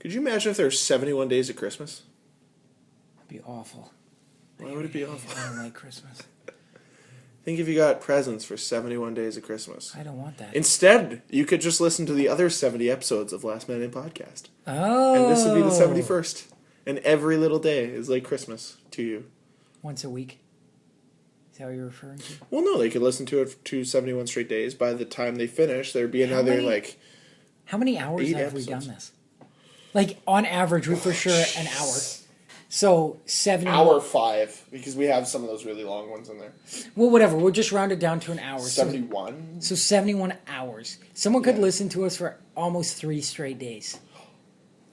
Could you imagine if there's 71 days of Christmas? That'd be awful. Why would it be awful? I don't like Christmas. Think if you got presents for 71 days of Christmas. I don't want that. Instead, you could just listen to the other 70 episodes of Last Man In Podcast. Oh. And this would be the 71st. And every little day is like Christmas to you. Once a week? Is that what you're referring to? Well, no, they could listen to it to 71 straight days. By the time they finish, there'd be another, How many hours have episodes. we done this? Like, on average, we for sure an hour. So, 70... Hour 5, because we have some of those really long ones in there. Well, whatever. We'll just round it down to an hour. 71? So 71 hours. Someone could listen to us for almost 3 straight days.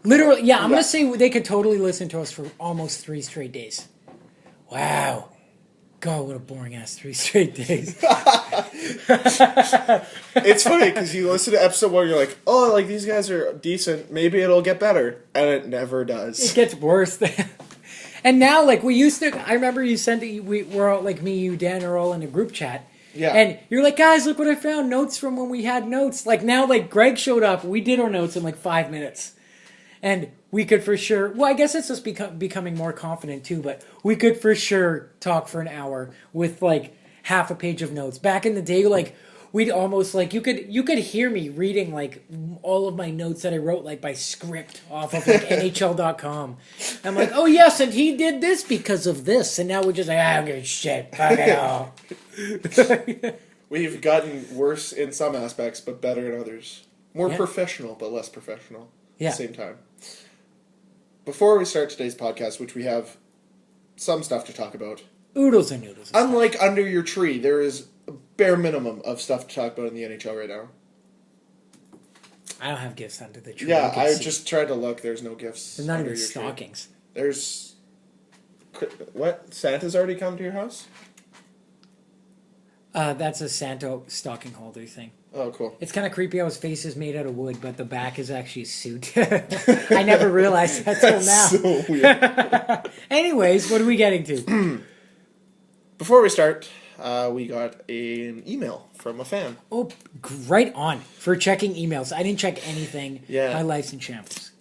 Literally, I'm going to say they could totally listen to us for almost 3 straight days. Wow. God, what a boring-ass 3 straight days. It's funny, because you listen to episode 1, you're like, oh, like, these guys are decent. Maybe it'll get better. And it never does. It gets worse. And now, like, we used to... I remember you sent it... We're all, like, me, you, Dan, are all in a group chat. Yeah. And you're like, guys, look what I found. Notes from when we had notes. Like, now, like, Greg showed up. We did our notes in, like, 5 minutes. And we could for sure... Well, I guess it's just becoming more confident, too. But we could for sure talk for an hour with, like, half a page of notes. Back in the day, like... We'd almost, like, you could hear me reading, like, all of my notes that I wrote, like, by script off of, like, NHL.com. I'm like, oh, yes, and he did this because of this. And now we're just like, I don't give a shit. Fuck it all. We've gotten worse in some aspects, but better in others. More professional, but less professional at the same time. Before we start today's podcast, which we have some stuff to talk about. Oodles and noodles. Unlike Under Your Tree, there is a bare minimum of stuff to talk about in the NHL right now. I don't have gifts under the tree. Yeah, I just tried to look. There's no gifts. There's not under even your stockings. Tree. There's... What? Santa's already come to your house? That's a Santa stocking holder thing. Oh, cool. It's kind of creepy how his face is made out of wood, but the back is actually a suit. I never realized that till now. So weird. Anyways, what are we getting to? Before we start, we got an email from a fan. Oh, right on. For checking emails. I didn't check anything. Yeah. My life's in shambles.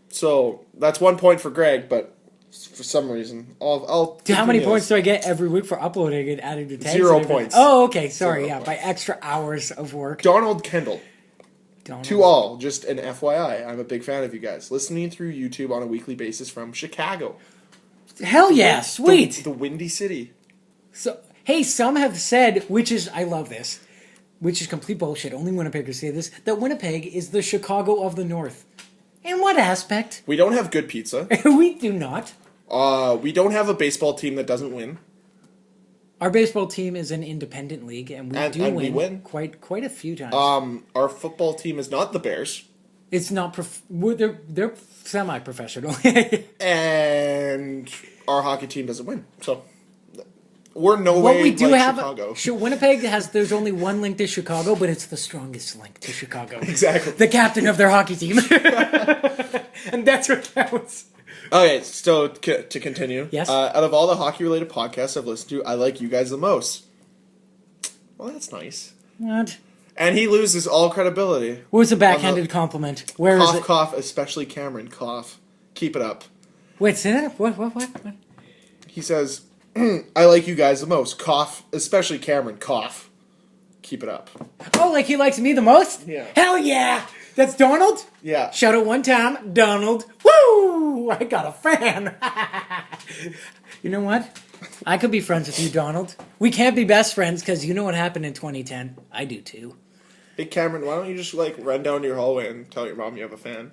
So that's 1 point for Greg, but for some reason, I'll How many points do I get every week for uploading and adding to tags? 0 points. Oh, okay. Sorry. 0 By extra hours of work. Donald Kendall. To all, just an FYI, I'm a big fan of you guys. Listening through YouTube on a weekly basis from Chicago. Hell yeah, sweet. The Windy City. So, hey, some have said, I love this, which is complete bullshit, only Winnipeggers say this, that Winnipeg is the Chicago of the North. In what aspect? We don't have good pizza. We do not. We don't have a baseball team that doesn't win. Our baseball team is an independent league, and we win quite a few times. Our football team is not the Bears. It's not. They're semi-professional. And our hockey team doesn't win. So we're no what way we do like have, Chicago. Winnipeg has. There's only one link to Chicago, but it's the strongest link to Chicago. Exactly. The captain of their hockey team, and that's what counts. Okay, so to continue. Yes. Out of all the hockey-related podcasts I've listened to, I like you guys the most. Well, that's nice. What? And he loses all credibility. What was a backhanded compliment? Where is it? Cough, especially Cameron. Cough. Keep it up. Wait, say that? What? He says, I like you guys the most. Cough, especially Cameron. Cough. Keep it up. Oh, like he likes me the most? Yeah. Hell yeah! That's Donald? Yeah. Shout out one time, Donald. Woo! I got a fan. You know what? I could be friends with you, Donald. We can't be best friends because you know what happened in 2010. I do too. Hey, Cameron, why don't you just, run down to your hallway and tell your mom you have a fan?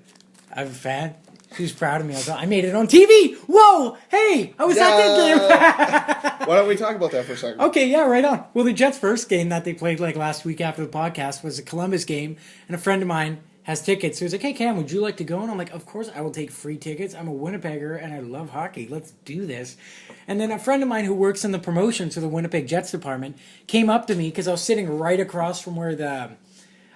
I have a fan. She's proud of me. I made it on TV. Whoa! Hey! I was at that game. Why don't we talk about that for a second? Okay, yeah, right on. Well, the Jets' first game that they played last week after the podcast was a Columbus game, and a friend of mine has tickets. So he's like, hey, Cam, would you like to go? And I'm like, of course I will take free tickets. I'm a Winnipegger, and I love hockey. Let's do this. And then a friend of mine who works in the promotions for the Winnipeg Jets department came up to me because I was sitting right across from where the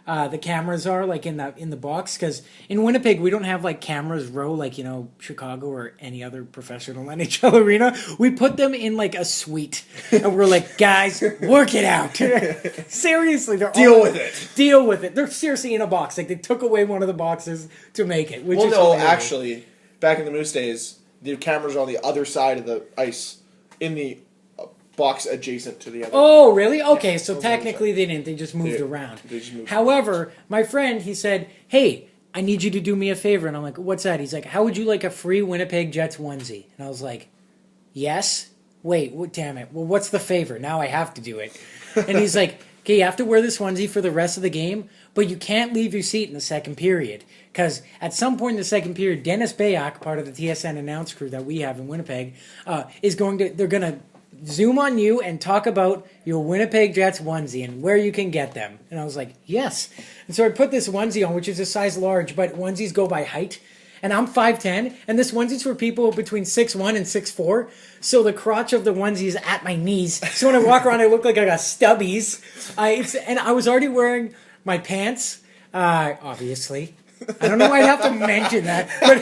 the cameras are, like in the box, because in Winnipeg we don't have like cameras row like Chicago or any other professional NHL arena. We put them in like a suite, and we're like, guys, work it out. Seriously, deal with it. They're seriously in a box. Like they took away one of the boxes to make it. Well, no, actually, back in the Moose days, the cameras are on the other side of the ice in the box adjacent to the other. Oh, really? Okay, yeah, so technically they didn't. They just moved around. They just moved. However, my friend, he said, hey, I need you to do me a favor. And I'm like, what's that? He's like, how would you like a free Winnipeg Jets onesie? And I was like, yes? Wait, damn it. Well, what's the favor? Now I have to do it. And he's like, okay, you have to wear this onesie for the rest of the game, but you can't leave your seat in the second period. Because at some point in the second period, Dennis Bayak, part of the TSN announce crew that we have in Winnipeg, they're going to Zoom on you and talk about your Winnipeg Jets onesie and where you can get them. And I was like, yes. And so I put this onesie on, which is a size large, but onesies go by height. And I'm 5'10", and this onesie's for people between 6'1" and 6'4". So the crotch of the onesie is at my knees. So when I walk around, I look like I got stubbies. And I was already wearing my pants, obviously. I don't know why I have to mention that. But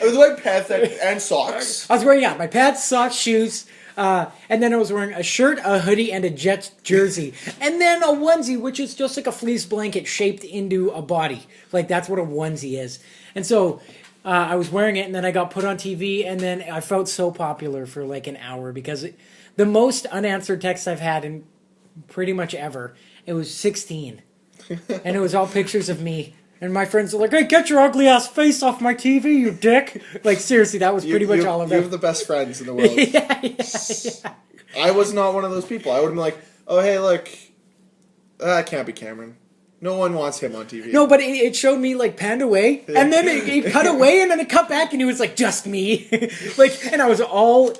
it was like pants and socks. I was wearing, my pants, socks, shoes. And then I was wearing a shirt, a hoodie, and a Jets jersey. And then a onesie, which is just like a fleece blanket shaped into a body. Like, that's what a onesie is. And so I was wearing it, and then I got put on TV, and then I felt so popular for like an hour because the most unanswered texts I've had in pretty much ever, it was 16. And it was all pictures of me. And my friends are like, hey, get your ugly ass face off my TV, you dick. Like, seriously, that was pretty much all of it. You have the best friends in the world. yeah. I was not one of those people. I would have been like, oh, hey, look, that can't be Cameron. No one wants him on TV. No, but it showed me, like, panned away. Yeah. And then it cut away, and then it cut back, and it was like, just me. Like, and I was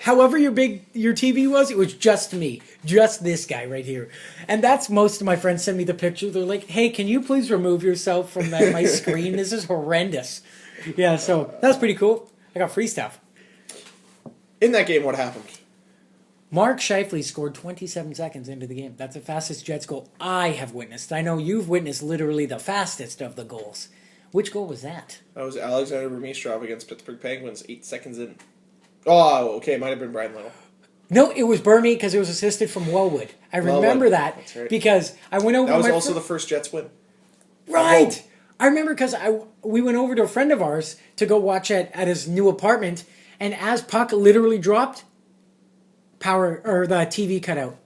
however your TV was, it was just me. Just this guy right here. And that's most of my friends send me the picture. They're like, hey, can you please remove yourself from my screen? This is horrendous. Yeah, so that was pretty cool. I got free stuff. In that game, what happened? Mark Scheifele scored 27 seconds into the game. That's the fastest Jets goal I have witnessed. I know you've witnessed literally the fastest of the goals. Which goal was that? That was Alexander Burmistrov against Pittsburgh Penguins, 8 seconds in. Oh, okay, it might have been Brian Little. No, it was Burmy because it was assisted from Wellwood. I remember that right. Because I went over. That was also the first Jets win. Right. I remember because we went over to a friend of ours to go watch at his new apartment, and as puck literally dropped, the TV cut out.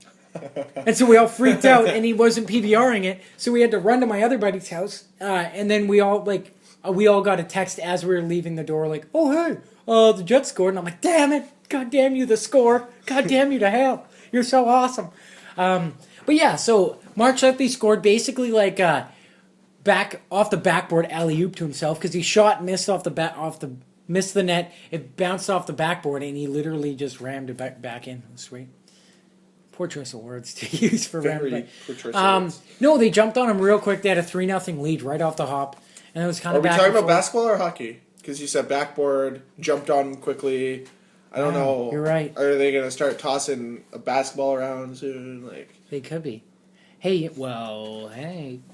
And so we all freaked out, and he wasn't PVRing it, so we had to run to my other buddy's house, and then we all got a text as we were leaving the door, like, oh, hey, the Jets scored, and I'm like, damn it, god damn you, the score, god damn you to hell, you're so awesome. But yeah, so Mark Scheifele scored basically like back off the backboard alley-oop to himself, because he shot, missed missed the net, it bounced off the backboard, and he literally just rammed it back in. Sweet. Poor choice of words to use for rammed. No, they jumped on him real quick. They had a 3-0 lead right off the hop, and it was kind of. Are we talking about basketball or hockey? Because you said backboard, jumped on him quickly. I don't know. You're right. Are they going to start tossing a basketball around soon? They could be. Hey,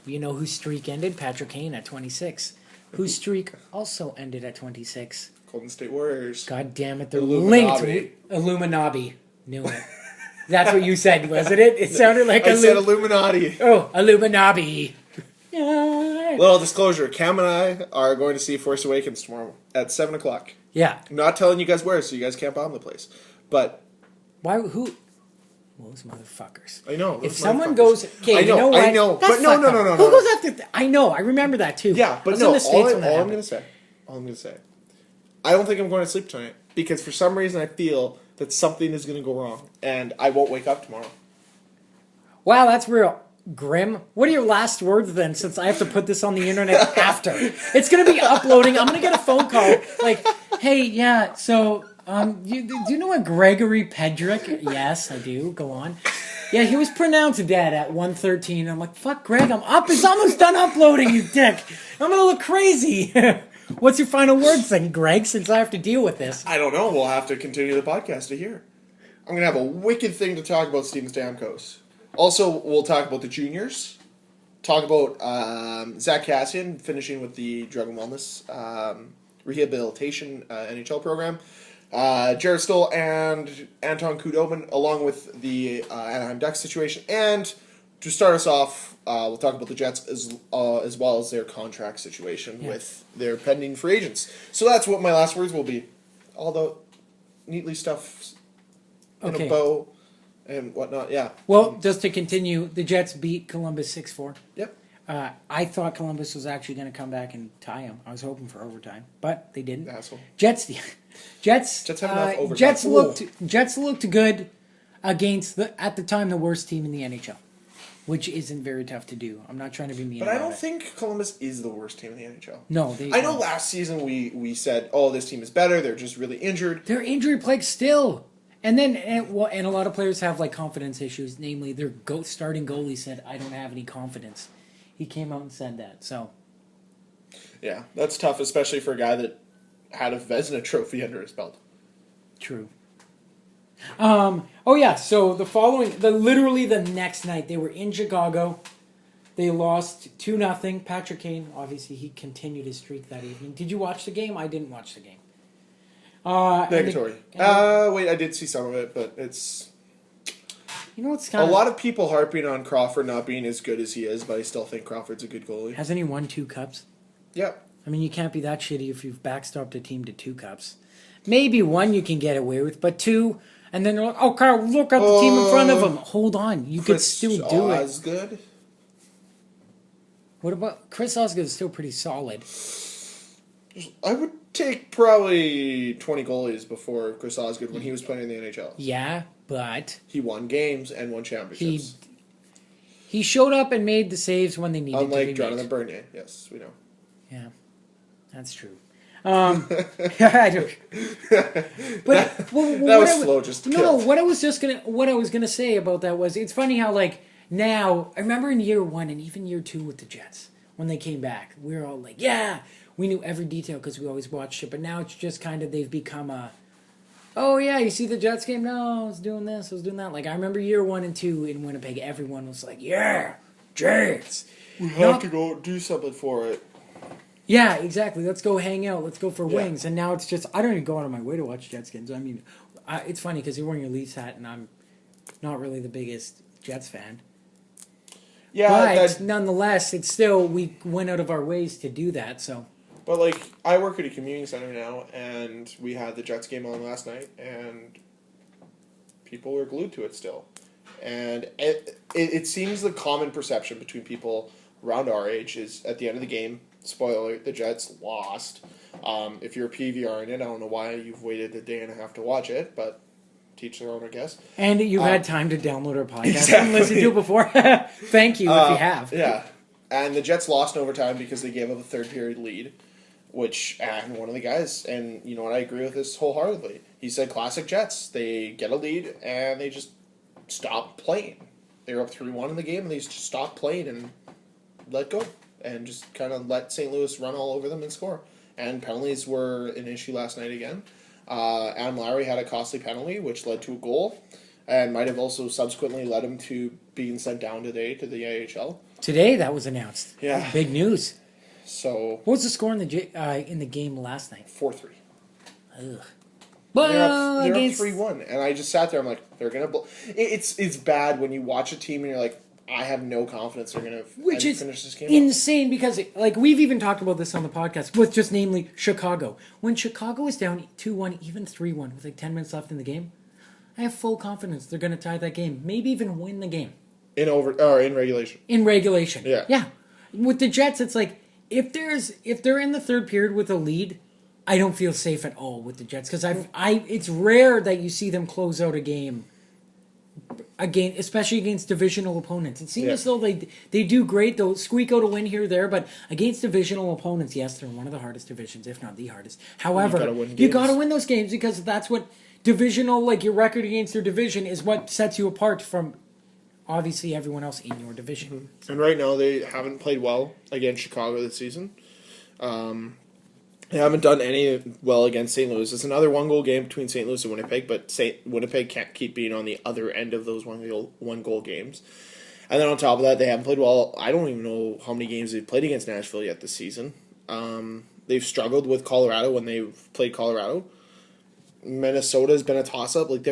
you know whose streak ended? Patrick Kane at 26. Whose streak also ended at 26. Golden State Warriors. God damn it, they're linked. Illuminati. Knew it. That's what you said, wasn't it? It sounded like I said Illuminati. Oh, Illuminati. Yeah. Little disclosure, Cam and I are going to see Force Awakens tomorrow at 7 o'clock. Yeah. I'm not telling you guys where, so you guys can't bomb the place. But... Why? Who? Those motherfuckers. I know. If someone goes... Okay, I know. But no. Who goes after... I know. I remember that, too. Yeah, but no. All I'm going to say... I don't think I'm going to sleep tonight. Because for some reason I feel that something is going to go wrong. And I won't wake up tomorrow. Wow, that's real grim. What are your last words then, since I have to put this on the internet after? It's going to be uploading. I'm going to get a phone call. Like, hey, yeah, so... do you know a Gregory Pedrick? Yes, I do. Go on. Yeah, he was pronounced dead at 1:13. I'm like, fuck, Greg, I'm up. It's almost done uploading, you dick. I'm going to look crazy. What's your final words then, Greg, since I have to deal with this? I don't know. We'll have to continue the podcast to hear. I'm going to have a wicked thing to talk about Steven Stamkos. Also, we'll talk about the juniors. talk about Zach Kassian finishing with the Drug and Wellness Rehabilitation NHL program. Jared Stoll and Anton Khudobin, along with the Anaheim Ducks situation. And to start us off, we'll talk about the Jets as well as their contract situation with their pending free agents. So that's what my last words will be. All the neatly stuffed in a bow and whatnot. Yeah. Well, just to continue, the Jets beat Columbus 6-4. Yep. I thought Columbus was actually going to come back and tie them. I was hoping for overtime, but they didn't. Asshole. Jets have enough overtime. Jets looked good against at the time the worst team in the NHL, which isn't very tough to do. I'm not trying to be mean. But I don't think Columbus is the worst team in the NHL. No, I know last season we said, "Oh, this team is better. They're just really injured." They're injury plagued still. And a lot of players have like confidence issues. Namely, their starting goalie said, "I don't have any confidence." He came out and said that. So, yeah, that's tough, especially for a guy that had a Vezina trophy under his belt. True. So literally the next night they were in Chicago. They lost 2-0. Patrick Kane, obviously, he continued his streak that evening. Did you watch the game? I didn't watch the game. Negatory. I did see some of it, but it's... You know what's a lot of people harping on Crawford not being as good as he is, but I still think Crawford's a good goalie. Hasn't he won 2 cups? Yep. I mean, you can't be that shitty if you've backstopped a team to 2 cups. Maybe 1 you can get away with, but 2, and then they're like, "Oh, Carl, look at the team in front of him." Hold on, you could still do it. Osgood? What about Chris Osgood? Is still pretty solid. I would take probably 20 goalies before Chris Osgood when he was playing in the NHL. Yeah, but he won games and won championships. He showed up and made the saves when they needed to. Unlike Jonathan Bernier, yes, we know. Yeah, that's true. I don't. But that was slow. What I was gonna say about that was it's funny how like now I remember in year 1 and even year 2 with the Jets when they came back we were all like, yeah, we knew every detail because we always watched it. But now it's just kind of they've become a, oh yeah, you see the Jets game? No, I was doing this, I was doing that. Like I remember year 1 and 2 in Winnipeg, everyone was like, yeah, Jets. We have to go do something for it. Yeah, exactly. Let's go hang out. Let's go for wings. And now it's just, I don't even go out of my way to watch Jets games. I mean, it's funny because you're wearing your Leafs hat and I'm not really the biggest Jets fan. Yeah, but nonetheless, it's still, we went out of our ways to do that, so. But, like, I work at a community center now, and we had the Jets game on last night, and people were glued to it still. And it seems the common perception between people around our age is at the end of the game, spoiler, the Jets lost. If you're PVRing it, I don't know why you've waited a day and a half to watch it, but teach their own, I guess. And you've had time to download our podcast and listen to it before. Thank you if you have. Yeah. And the Jets lost in overtime because they gave up a third period lead, which, and one of the guys, and you know what, I agree with this wholeheartedly. He said classic Jets. They get a lead and they just stop playing. They were up 3-1 in the game and they just stopped playing and let go. And just kind of let St. Louis run all over them and score. And penalties were an issue last night again. Adam Lowry had a costly penalty, which led to a goal, and might have also subsequently led him to being sent down today to the AHL. Today, that was announced. Yeah, big news. So, what was the score in the game last night? 4-3. Ugh. Well, they're up 3-1, and I just sat there. I'm like, they're gonna. It's bad when you watch a team and you're like, I have no confidence they're going to finish this game. Insane because, like, we've even talked about this on the podcast with just namely Chicago. When Chicago was down 2-1, even 3-1 with like 10 minutes left in the game, I have full confidence they're going to tie that game, maybe even win the game. In regulation. In regulation. Yeah. Yeah. With the Jets, it's like if they're in the third period with a lead, I don't feel safe at all with the Jets because it's rare that you see them close out a game. Again, especially against divisional opponents. It seems as though they do great. They'll squeak out a win here or there, but against divisional opponents, yes, they're one of the hardest divisions, if not the hardest. However, you got to win those games because that's what divisional, like your record against your division is what sets you apart from obviously everyone else in your division. Mm-hmm. And right now they haven't played well against Chicago this season. They haven't done any well against St. Louis. It's another one-goal game between St. Louis and Winnipeg, but Winnipeg can't keep being on the other end of those one-goal games. And then on top of that, they haven't played well. I don't even know how many games they've played against Nashville yet this season. They've struggled with Colorado when they've played Colorado. Minnesota's been a toss-up. Like,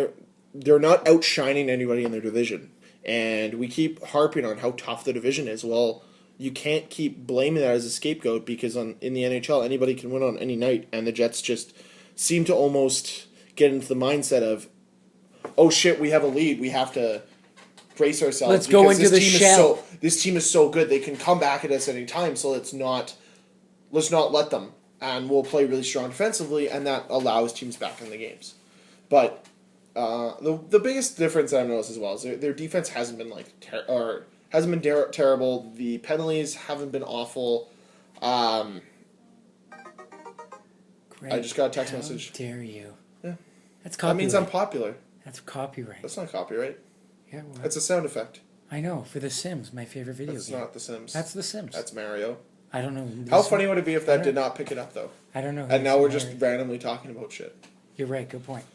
they're not outshining anybody in their division. And we keep harping on how tough the division is. Well, you can't keep blaming that as a scapegoat because in the NHL, anybody can win on any night. And the Jets just seem to almost get into the mindset of, oh shit, we have a lead. We have to brace ourselves. Let's go into the shell. This team is so good. They can come back at us any time. So let's not let them. And we'll play really strong defensively, and that allows teams back in the games. But the biggest difference I've noticed as well is their defense hasn't been terrible. The penalties haven't been awful. Great. I just got a text message. How dare you? Yeah. That's copyright. That means I'm popular. That's copyright. That's not copyright. Yeah, well, it's a sound effect. I know, for The Sims, my favorite video game. That's not The Sims. That's The Sims. That's Mario. I don't know. How funny would it be if that did not pick it up, though? I don't know. And now we're just randomly talking about shit. You're right, good point.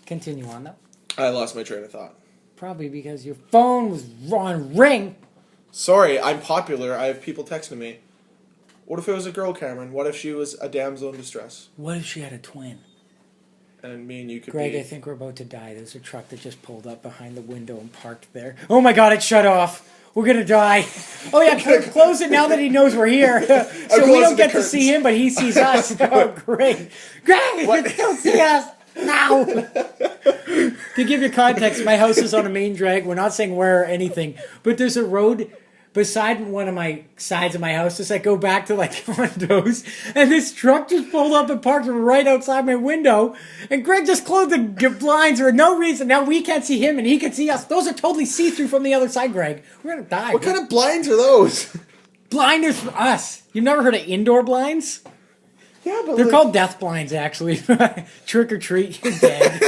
Continue on, though. I lost my train of thought. Probably because your phone was on ring. Sorry, I'm popular. I have people texting me. What if it was a girl, Cameron? What if she was a damsel in distress? What if she had a twin? And me and you could Greg, be... I think we're about to die. There's a truck that just pulled up behind the window and parked there. Oh my god, it shut off. We're gonna die. Oh yeah, close it now that he knows we're here. So we don't get to see him, but he sees us. Oh great. Greg, don't see us now. To give you context, my house is on a main drag. We're not saying where or anything, but there's a road beside one of my sides of my house just like go back to like condos, and this truck just pulled up and parked right outside my window, and Greg just closed the blinds for no reason. Now we can't see him and he can see us. Those are totally see-through from the other side, Greg. We're gonna die. What kind of blinds are those? Blinders for us. You've never heard of indoor blinds? Yeah, but they're called death blinds, actually. Trick or treat, you're dead.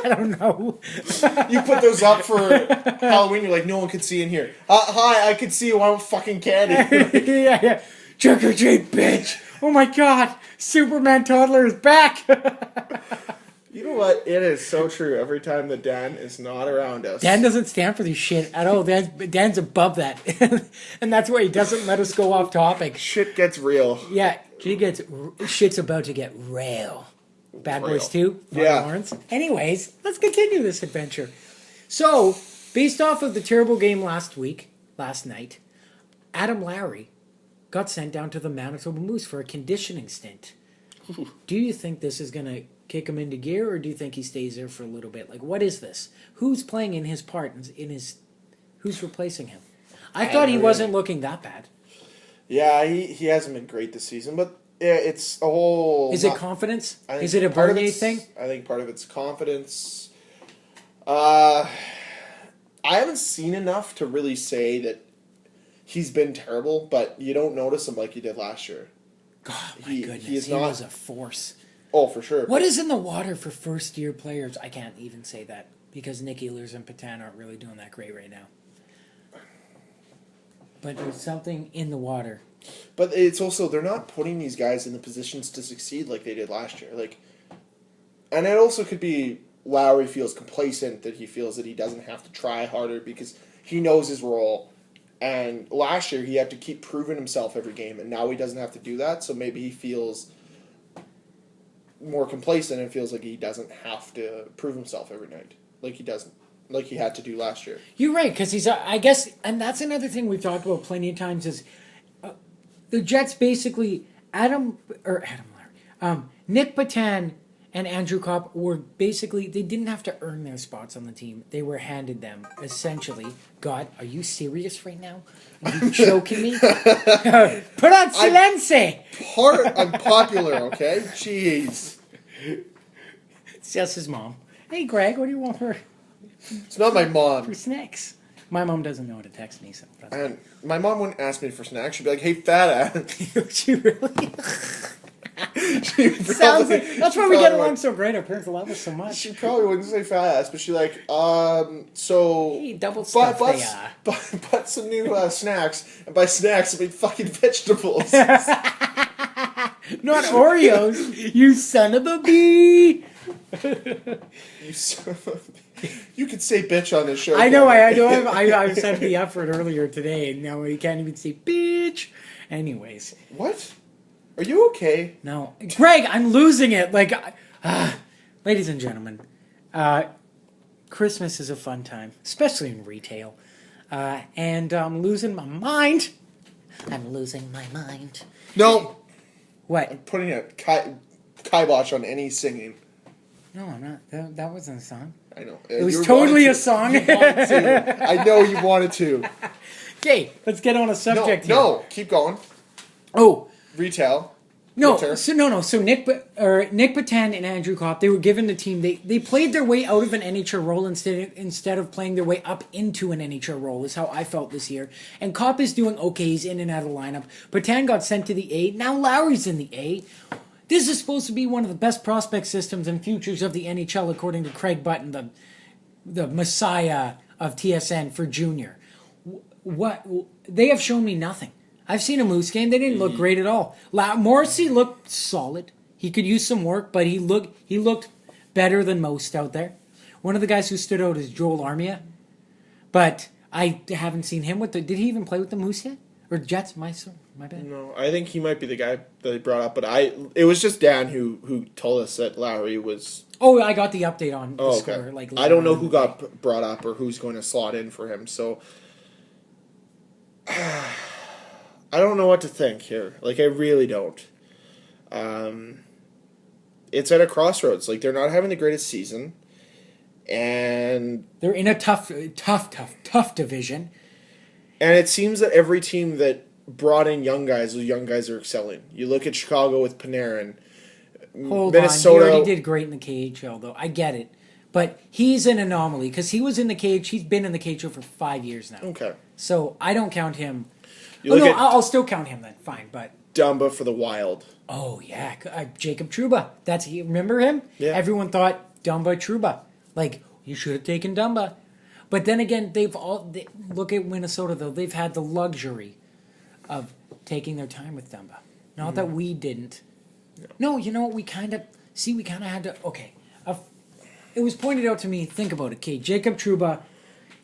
I don't know. You put those up for Halloween. You're like, no one can see in here. Hi, I can see you. I want fucking candy. yeah. Trick or treat, bitch. Oh my god, Superman toddler is back. You know what? It is so true. Every time that Dan is not around us, Dan doesn't stand for this shit at all. Dan's above that, and that's why he doesn't let us go off topic. Shit gets real. Yeah. Shit's about to get real. Bad Boys 2? Yeah. Lawrence. Anyways, let's continue this adventure. So, based off of the terrible game last night, Adam Lowry got sent down to the Manitoba Moose for a conditioning stint. Do you think this is going to kick him into gear, or do you think he stays there for a little bit? Like, what is this? Who's playing in his part? Who's replacing him? I thought he wasn't looking that bad. Yeah, he hasn't been great this season, but it's a whole... Is it confidence? Is it a Bernier thing? I think part of it's confidence. I haven't seen enough to really say that he's been terrible, but you don't notice him like you did last year. God, my goodness, he was a force. Oh, for sure. What is in the water for first-year players? I can't even say that because Nick Ehlers and Patan aren't really doing that great right now. But there's something in the water. But it's also, they're not putting these guys in the positions to succeed like they did last year. And it also could be Lowry feels complacent, that he feels that he doesn't have to try harder because he knows his role. And last year he had to keep proving himself every game, and now he doesn't have to do that, so maybe he feels more complacent and feels like he doesn't have to prove himself every night. Like he had to do last year. You're right, because he's, I guess, and that's another thing we've talked about plenty of times is the Jets basically, Nick Patan and Andrew Kopp were basically, they didn't have to earn their spots on the team. They were handed them, essentially. God, are you serious right now? Are you choking me? Put on silence! I'm popular, okay? Jeez. It's just his mom. Hey, Greg, what do you want for... It's not my mom. For snacks. My mom doesn't know how to text me, so... And my mom wouldn't ask me for snacks. She'd be like, hey, fat ass. She really... Sounds like... That's why we get along so great. Our parents love us so much. She probably wouldn't say fat ass, but she'd like, so... Hey, double stuff they are. But some new snacks. And by snacks, I mean fucking vegetables. Not Oreos, you son of a bee! You son of a bee. You could say bitch on this show. I know. I've said the effort earlier today, and now we can't even say bitch. Anyways. What? Are you okay? No. Greg, I'm losing it. Like, ladies and gentlemen, Christmas is a fun time, especially in retail. And I'm losing my mind. I'm losing my mind. No. What? I'm putting a kibosh on any singing. No, I'm not. That wasn't a song. I know. It was totally a song. I know you wanted to. Okay, let's get on a subject here. No, keep going. Oh. Retail. No, Winter. So Nick Patan and Andrew Kopp, they were given the team. They played their way out of an NHL role instead of playing their way up into an NHL role. Is how I felt this year. And Kopp is doing okay. He's in and out of the lineup. Patan got sent to the A. Now Lowry's in the A. This is supposed to be one of the best prospect systems and futures of the NHL, according to Craig Button, the messiah of TSN for junior. What they have shown me nothing. I've seen a Moose game. They didn't look great at all. Morrissey looked solid. He could use some work, but he looked better than most out there. One of the guys who stood out is Joel Armia, but I haven't seen him with the. Did he even play with the Moose yet? Or Jets? My bad. No, I think he might be the guy that they brought up, but it was just Dan who told us that Lowry was. Oh, I got the update on the score. Okay. Like I don't know who got brought up or who's going to slot in for him, so. I don't know what to think here. Like, I really don't. It's at a crossroads. Like, they're not having the greatest season. And... they're in a tough division. And it seems that every team that brought in young guys, those young guys are excelling. You look at Chicago with Panarin. Minnesota... on. He already did great in the KHL, though. I get it. But he's an anomaly, because he was in the KHL. He's been in the KHL for 5 years now. Okay. So, I don't count him... I'll still count him then. Fine, but Dumba for the Wild. Oh yeah, Jacob Trouba. Remember him? Yeah. Everyone thought Dumba Trouba. Like you should have taken Dumba, but then again, look at Minnesota though. They've had the luxury of taking their time with Dumba. Not that we didn't. No, you know what? We kind of had to. Okay, it was pointed out to me. Think about it. Okay, Jacob Trouba,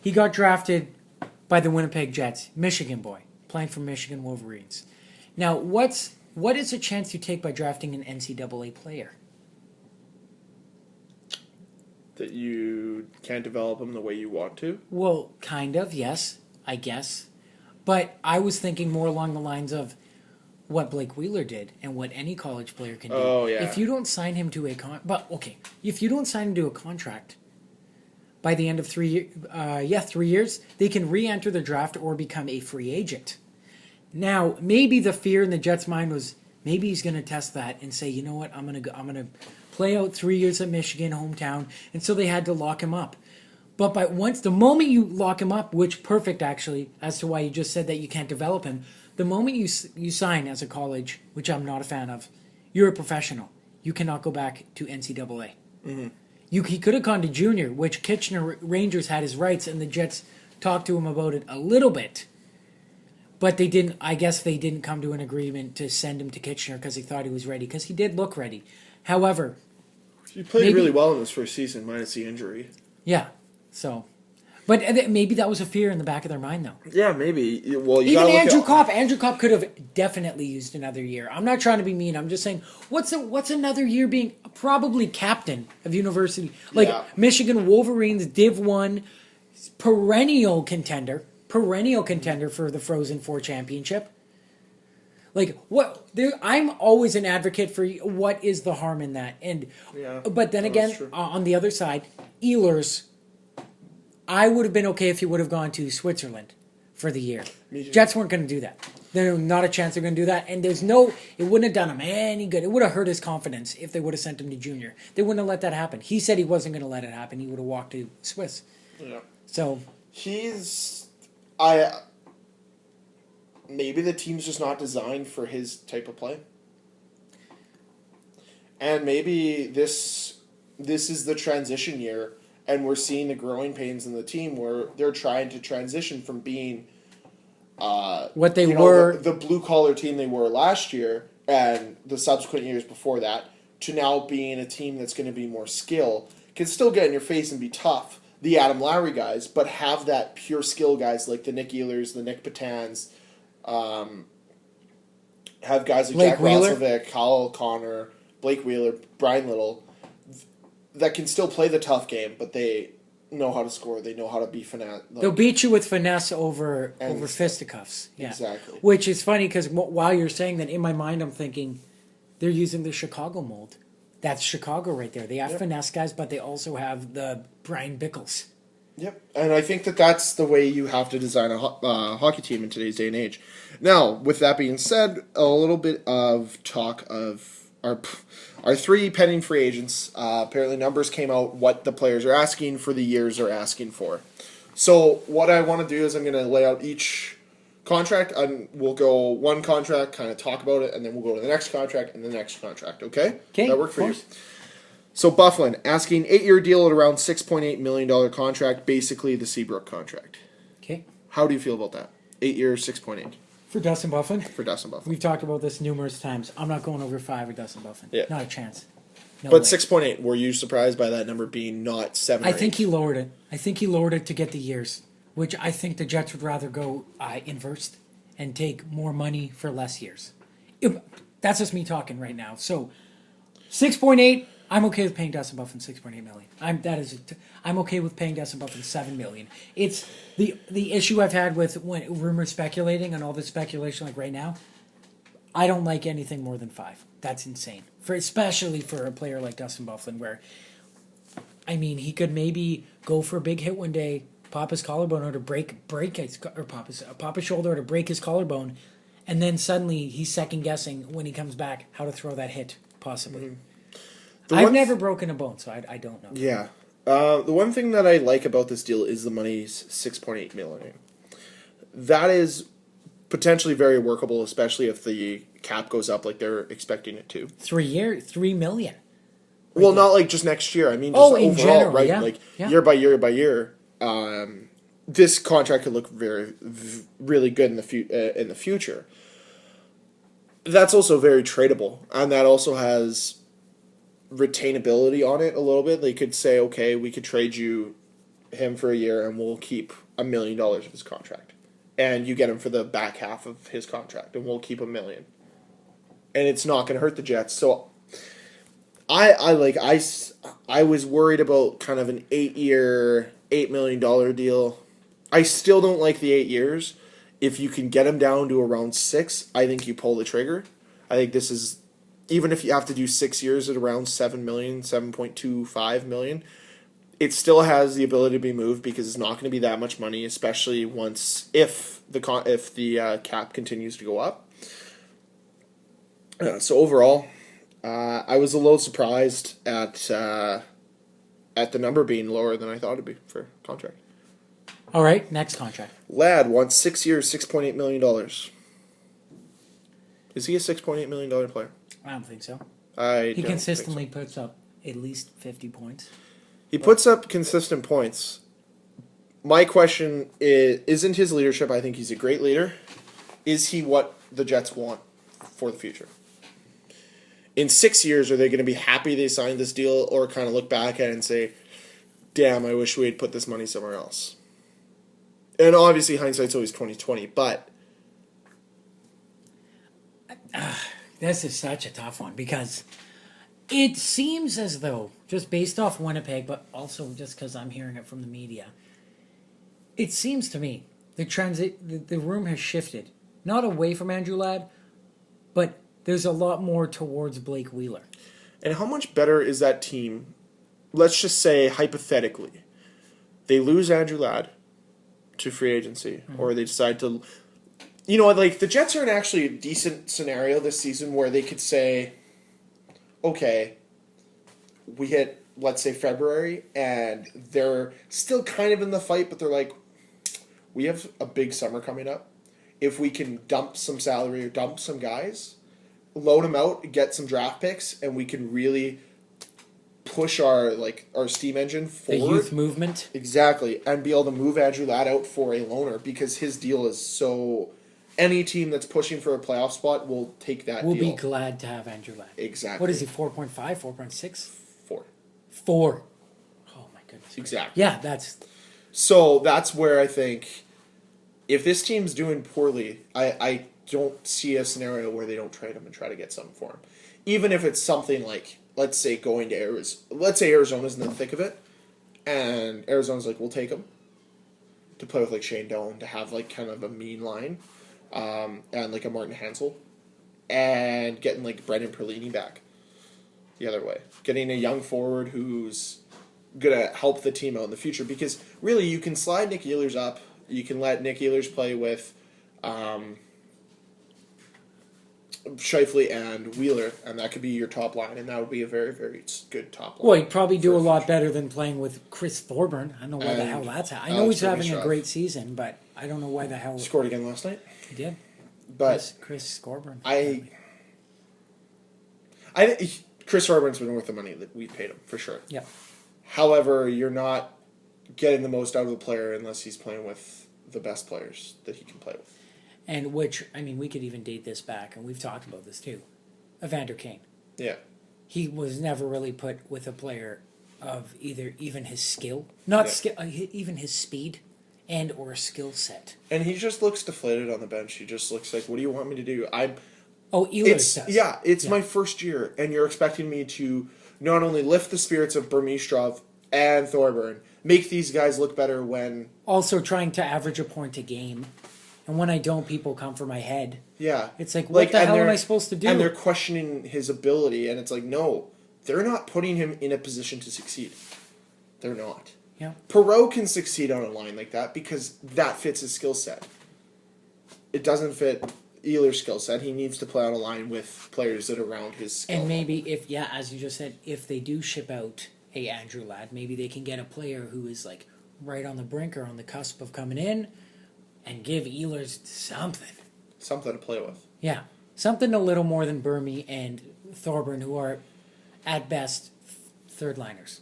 he got drafted by the Winnipeg Jets, Michigan boy. Playing for Michigan Wolverines. Now, what is a chance you take by drafting an NCAA player? That you can't develop them the way you want to? Well, kind of, yes, I guess. But I was thinking more along the lines of what Blake Wheeler did and what any college player can do. Oh, yeah. If you don't sign him to if you don't sign him to a contract by the end of 3 years, they can re-enter the draft or become a free agent. Now, maybe the fear in the Jets' mind was maybe he's going to test that and say, you know what, I'm going to play out 3 years at Michigan, hometown, and so they had to lock him up. But the moment you lock him up, which perfect actually, as to why you just said that you can't develop him, the moment you sign as a college, which I'm not a fan of, you're a professional. You cannot go back to NCAA. Mm-hmm. He could have gone to junior, which Kitchener Rangers had his rights, and the Jets talked to him about it a little bit. But they didn't. I guess they didn't come to an agreement to send him to Kitchener because he thought he was ready, because he did look ready. However... he played really well in his first season, minus the injury. Yeah, so... but maybe that was a fear in the back of their mind, though. Yeah, maybe. Well, even Andrew Kopp. Andrew Kopp could have definitely used another year. I'm not trying to be mean. I'm just saying, what's another year being probably captain of university? Like Michigan Wolverines, Div 1, perennial contender for the Frozen Four championship. Like what? I'm always an advocate for what is the harm in that. And but then again, on the other side, Ehlers. I would have been okay if he would have gone to Switzerland for the year. Jets weren't going to do that. There's not a chance they're going to do that. And it wouldn't have done him any good. It would have hurt his confidence if they would have sent him to junior. They wouldn't have let that happen. He said he wasn't going to let it happen. He would have walked to Swiss. Yeah. So. Maybe the team's just not designed for his type of play. And maybe this is the transition year. And we're seeing the growing pains in the team where they're trying to transition from being what they were, the blue-collar team they were last year and the subsequent years before that, to now being a team that's going to be more skill. Can still get in your face and be tough, the Adam Lowry guys, but have that pure skill guys like the Nick Ehlers, the Nick Patans, have guys like Jack Roslovic, Kyle Connor, Blake Wheeler, Brian Little, that can still play the tough game, but they know how to score. They know how to be finesse. They'll beat you with finesse over fisticuffs. Yeah. Exactly. Which is funny because while you're saying that, in my mind I'm thinking they're using the Chicago mold. That's Chicago right there. They have finesse guys, but they also have the Brian Bickles. Yep, and I think that's the way you have to design a hockey team in today's day and age. Now, with that being said, a little bit of talk of our three pending free agents. Apparently, numbers came out what the players are asking for the years they're asking for. So, what I want to do is I'm going to lay out each contract, and we'll go one contract, kind of talk about it, and then we'll go to the next contract and the next contract. Okay? Okay. That work for you? So Byfuglien asking 8-year deal at around $6.8 million contract, basically the Seabrook contract. Okay. How do you feel about that? 8 years, 6.8. For Dustin Byfuglien? For Dustin Byfuglien. We've talked about this numerous times. I'm not going over 5 with Dustin Byfuglien. Yeah. Not a chance. No but way. 6.8, were you surprised by that number being not 7 or I think 8? he lowered it. I think he lowered it to get the years, which I think the Jets would rather go inverse and take more money for less years. That's just me talking right now. So 6.8, I'm okay with paying Dustin Byfuglien $6.8 million. I'm okay with paying Dustin Byfuglien $7 million. It's the issue I've had with when rumors speculating and all this speculation like right now. I don't like anything more than 5. That's insane. Especially for a player like Dustin Byfuglien, where I mean he could maybe go for a big hit one day, pop his collarbone or to break his or pop his shoulder or to break his collarbone, and then suddenly he's second guessing when he comes back how to throw that hit possibly. Mm-hmm. I've never broken a bone, so I don't know. Yeah. The one thing that I like about this deal is the money's $6.8 million. That is potentially very workable, especially if the cap goes up like they're expecting it to. 3 years, $3 million. Well, not like just next year. I mean, just overall, in general, right? Yeah. Like yeah. year by year by year. This contract could look really good in the future. That's also very tradable, and that also has retainability on it a little bit. They could say, okay, we could trade him for a year and we'll keep $1 million of his contract, and you get him for the back half of his contract and we'll keep $1 million, and it's not going to hurt the Jets. So I was worried about kind of an 8-year $8 million deal. I still don't like the 8 years. If you can get him down to around 6, I think you pull the trigger. I think this is, even if you have to do 6 years at around $7 million, $7.25 million, it still has the ability to be moved because it's not going to be that much money, especially if the cap continues to go up. So overall, I was a little surprised at the number being lower than I thought it'd be for contract. All right, next contract. Ladd wants 6 years, $6.8 million. Is he a $6.8 million player? I don't think so. He consistently puts up at least 50 points. He puts up consistent points. My question isn't his leadership. I think he's a great leader. Is he what the Jets want for the future? In 6 years, are they going to be happy they signed this deal, or kind of look back at it and say, damn, I wish we had put this money somewhere else? And obviously, hindsight's always 20/20, but this is such a tough one because it seems as though, just based off Winnipeg, but also just because I'm hearing it from the media, it seems to me the room has shifted, not away from Andrew Ladd, but there's a lot more towards Blake Wheeler. And how much better is that team? Let's just say, hypothetically, they lose Andrew Ladd to free agency, or they decide to... like, the Jets are in actually a decent scenario this season where they could say, okay, we hit, let's say, February, and they're still kind of in the fight, but they're like, we have a big summer coming up. If we can dump some salary or dump some guys, load them out, get some draft picks, and we can really push our steam engine forward. The youth movement. Exactly, and be able to move Andrew Ladd out for a loaner because his deal is so... Any team that's pushing for a playoff spot will take that deal. We'll be glad to have Andrew Ladd. Exactly. What is he, 4.5, 4.6? 4. 4. Oh, my goodness. Exactly. Yeah, that's... So that's where I think if this team's doing poorly, I don't see a scenario where they don't trade him and try to get something for him. Even if it's something like, let's say going to Arizona. Let's say Arizona's in the thick of it, and Arizona's like, we'll take him to play with like Shane Doan, to have like kind of a mean line, and like a Martin Hansel, and getting like Brendan Perlini back the other way. Getting a young forward who's going to help the team out in the future, because really you can slide Nick Ehlers up. You can let Nick Ehlers play with Scheifele and Wheeler, and that could be your top line, and that would be a very, very good top line. Well, he'd probably do a lot better than playing with Chris Thorburn. I don't know why the hell that's happening. I know he's having a great season, but I don't know why the hell... He scored again last night. He did. But Chris Thorburn. Chris Thorburn been worth the money that we paid him, for sure. Yeah. However, you're not getting the most out of the player unless he's playing with the best players that he can play with. And which, I mean, we could even date this back, and we've talked about this too. Evander Kane. Yeah. He was never really put with a player of either even his skill, even his speed, and or skill set. And he just looks deflated on the bench. He just looks like, what do you want me to do? Ehlers does. Yeah, it's my first year, and you're expecting me to not only lift the spirits of Burmistrov and Thorburn, make these guys look better when... Also trying to average a point a game. And when I don't, people come for my head. Yeah. It's like, what the hell am I supposed to do? And they're questioning his ability, and it's like, no, they're not putting him in a position to succeed. They're not. Yeah. Perreault can succeed on a line like that because that fits his skill set. It doesn't fit Ehlers' skill set. He needs to play on a line with players that are around his skill. And maybe as you just said, if they do ship out a Andrew Ladd, maybe they can get a player who is like right on the brink or on the cusp of coming in, and give Ehlers something. Something to play with. Yeah. Something a little more than Burmy and Thorburn, who are, at best, third liners.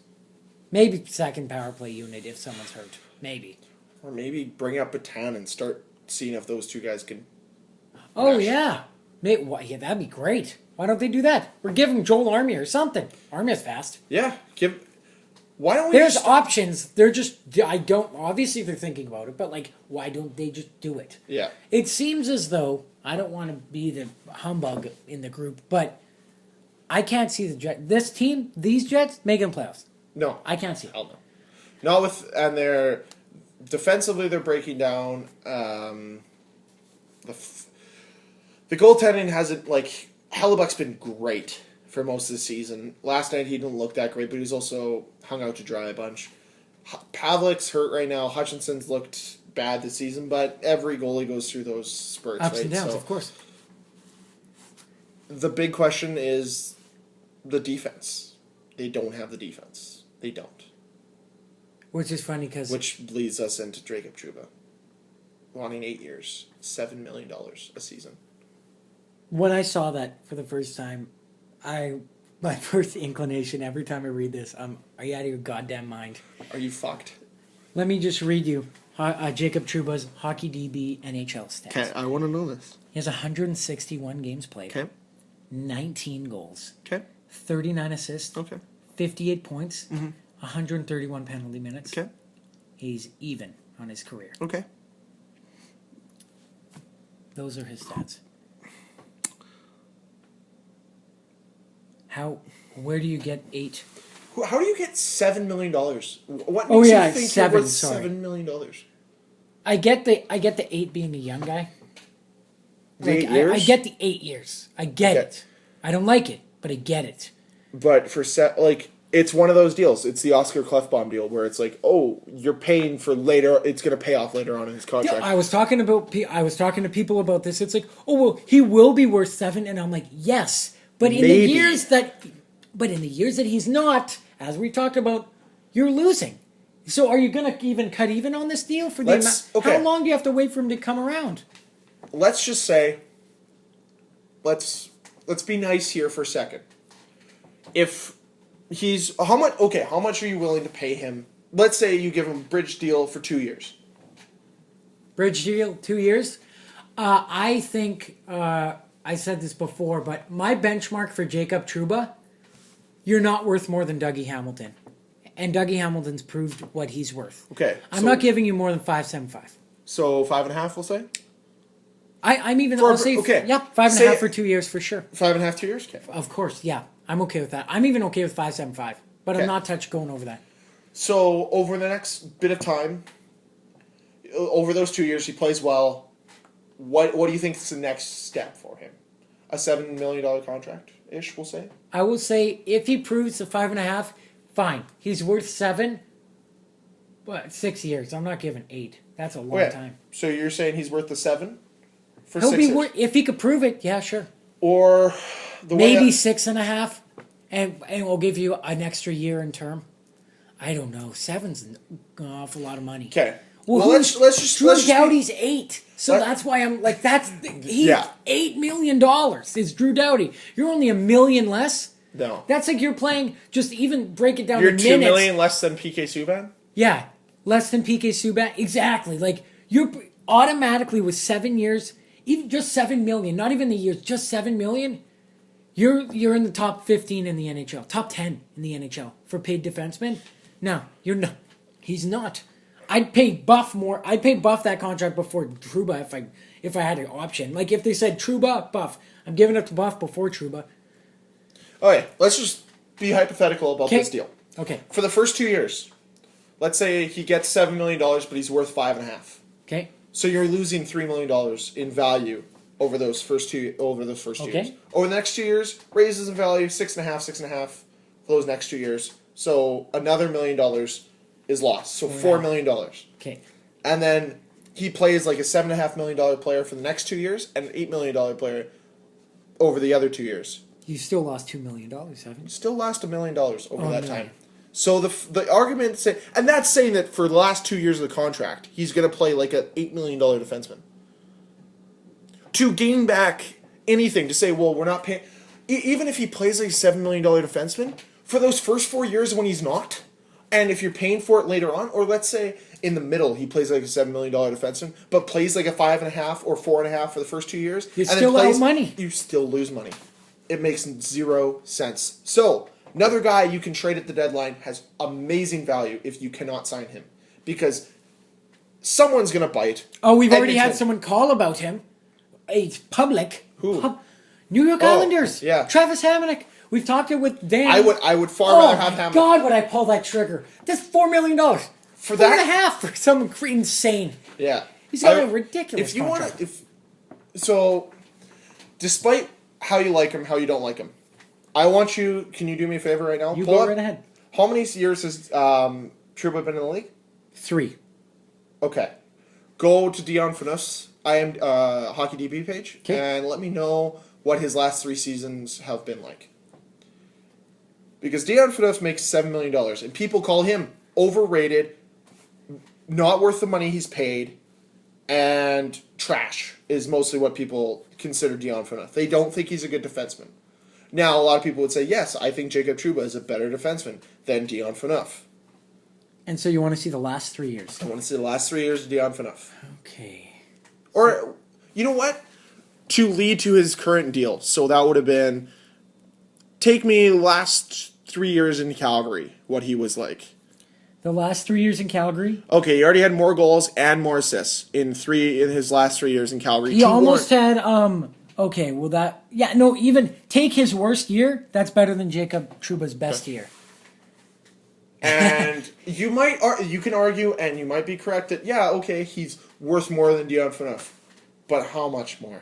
Maybe second power play unit if someone's hurt. Maybe. Or maybe bring up Batan and start seeing if those two guys can... Oh, yeah. Yeah, that'd be great. Why don't they do that? Or give him Joel Armia or something. Armia's fast. Yeah. Why don't we There's options. They're just... Obviously, they're thinking about it, but, like, why don't they just do it? Yeah. It seems as though... I don't want to be the humbug in the group, but I can't see the Jets... This team, these Jets, making playoffs. No. I can't see it. Hell no. Not with... And they're... Defensively, they're breaking down. The goaltending hasn't, like... Hellebuck's been great for most of the season. Last night, he didn't look that great, but he was also hung out to dry a bunch. Pavlik's hurt right now. Hutchinson's looked bad this season, but every goalie goes through those spurts, Ups right? and downs, So of course. the big question is the defense. They don't have the defense. They don't. Which is funny because... Which leads us into Jacob Trouba. Wanting 8 years, $7 million a season. When I saw that for the first time, my first inclination every time I read this, are you out of your goddamn mind? Are you fucked? Let me just read you Jacob Trouba's Hockey DB NHL stats. Okay, I want to know this. He has 161 games played. Okay. 19 goals. Okay. 39 assists. Okay. 58 points. 131 penalty minutes. Okay. He's even on his career. Okay. Those are his stats. Where do you get 8? How do you get $7 million? What Oh makes yeah, you think seven. you're worth Sorry, $7 million? I get the 8 being the young guy. The 8 years? I get the 8 years. I get it. I don't like it, but I get it. But for it's one of those deals. It's the Oscar Klefbom deal where it's like, oh, you're paying for later. It's going to pay off later on in his contract. I was talking to people about this. It's like, oh well, he will be worth 7, and I'm like, yes, but in the years that he's not, as we talked about, you're losing. So are you going to even cut even on this deal for the amount? Okay. How long do you have to wait for him to come around? Let's just say, let's be nice here for a second. If he's how much are you willing to pay him? Let's say you give him a bridge deal for 2 years. Bridge deal, 2 years. I think I said this before, but my benchmark for Jacob Trouba, you're not worth more than Dougie Hamilton. and Dougie Hamilton's proved what he's worth. Okay. I'm not giving you more than 5.75. So 5.5, we'll say? I'm even, I'll say, okay. Yep, 5.5 for 2 years for sure. 5.5, 2 years? Okay. Of course, yeah. I'm okay with that. I'm even okay with 5.75, but I'm not going over that. So over the next bit of time, over those 2 years, he plays well. What do you think is the next step for him? A $7 million contract-ish, we'll say? I will say, if he proves the 5.5, fine. He's worth 7, but 6 years. I'm not giving 8. That's a long time. So you're saying he's worth the 7 for He'll 6 be years? worth, if he could prove it, yeah, sure. Or maybe 6.5, and we'll give you an extra year in term. I don't know. 7's an awful lot of money. Okay. Well, let's just Drew Doughty's 8, so that's why I'm like he's $8 million is Drew Doughty. You're only $1 million less. No, that's like you're playing. Just even break it down. You're to $2 minutes. million less than PK Subban. Yeah, less than PK Subban. Exactly. Like you're automatically with 7 years, even just $7 million, not even the years, just $7 million. You're in the top 15 in the NHL, top 10 in the NHL for paid defensemen. No, you're not. He's not. I'd pay Buff more. I'd pay Buff that contract before Trouba if I had an option. Like if they said Trouba, Buff, I'm giving it to Buff before Trouba. Okay, let's just be hypothetical about this deal. Okay. For the first 2 years, let's say he gets $7 million, but he's worth 5.5. Okay. So you're losing $3 million in value over those first 2 years. Over the next 2 years, raises in value 6.5 for those next 2 years. So another $1 million is lost. So $4 million. Okay. And then he plays like a $7.5 million player for the next 2 years and an $8 million player over the other 2 years. You still lost $2 million, haven't you? Still lost $1 million over that time. So the argument say, and that's saying that for the last 2 years of the contract, he's going to play like an $8 million defenseman. To gain back anything, to say, well, we're not paying, even if he plays like a $7 million defenseman, for those first 4 years when he's not, and if you're paying for it later on, or let's say in the middle he plays like a $7 million defenseman, but plays like a 5.5 or 4.5 for the first 2 years, you still owe money. You still lose money. It makes zero sense. So another guy you can trade at the deadline has amazing value if you cannot sign him, because someone's gonna bite. Oh, we've already had someone call about him. It's public. Who? New York Islanders. Yeah. Travis Hamonic. We've talked it with Dan. I would far rather have Hamonic. God, would I pull that trigger? That's $4 million. For that? 4.5 for some insane. Yeah. He's got a ridiculous if you contract. So, despite how you like him, how you don't like him, can you do me a favor right now? You go right ahead. How many years has Trouba been in the league? 3. Okay. Go to Dion Phaneuf's Hockey DB page and let me know what his last 3 seasons have been like. Because Dion Phaneuf makes $7 million, and people call him overrated, not worth the money he's paid, and trash is mostly what people consider Dion Phaneuf. They don't think he's a good defenseman. Now, a lot of people would say, yes, I think Jacob Trouba is a better defenseman than Dion Phaneuf. And so you want to see the last 3 years? I want to see the last 3 years of Dion Phaneuf. Okay. Or, you know what? To lead to his current deal. So that would have been, take me last 3 years in Calgary, what he was like. The last 3 years in Calgary? Okay, he already had more goals and more assists in his last 3 years in Calgary. He almost had, okay, well even take his worst year, that's better than Jacob Trouba's best year. And you can argue, and you might be correct that, yeah, okay, he's worth more than Dion Phaneuf. But how much more?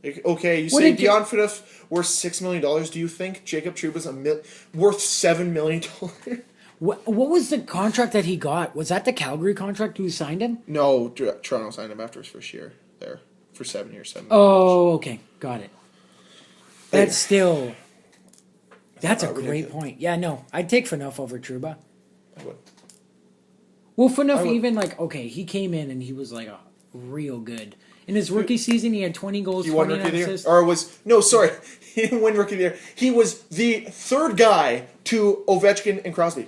Okay, you say Dion Phaneuf worth $6 million. Do you think Jacob Trouba's worth $7 million? What was the contract that he got? Was that the Calgary contract who signed him? No, Toronto signed him after his first year there for 7 years. Oh, okay, got it. That's still. That's a great point. Yeah, no, I'd take Phaneuf over Trouba. I would. Well, Phaneuf he came in and he was like real good. In his rookie season, he had 20 goals, he won 29 Rookie of assists. the Year. He didn't win Rookie of the Year. He was the third guy to Ovechkin and Crosby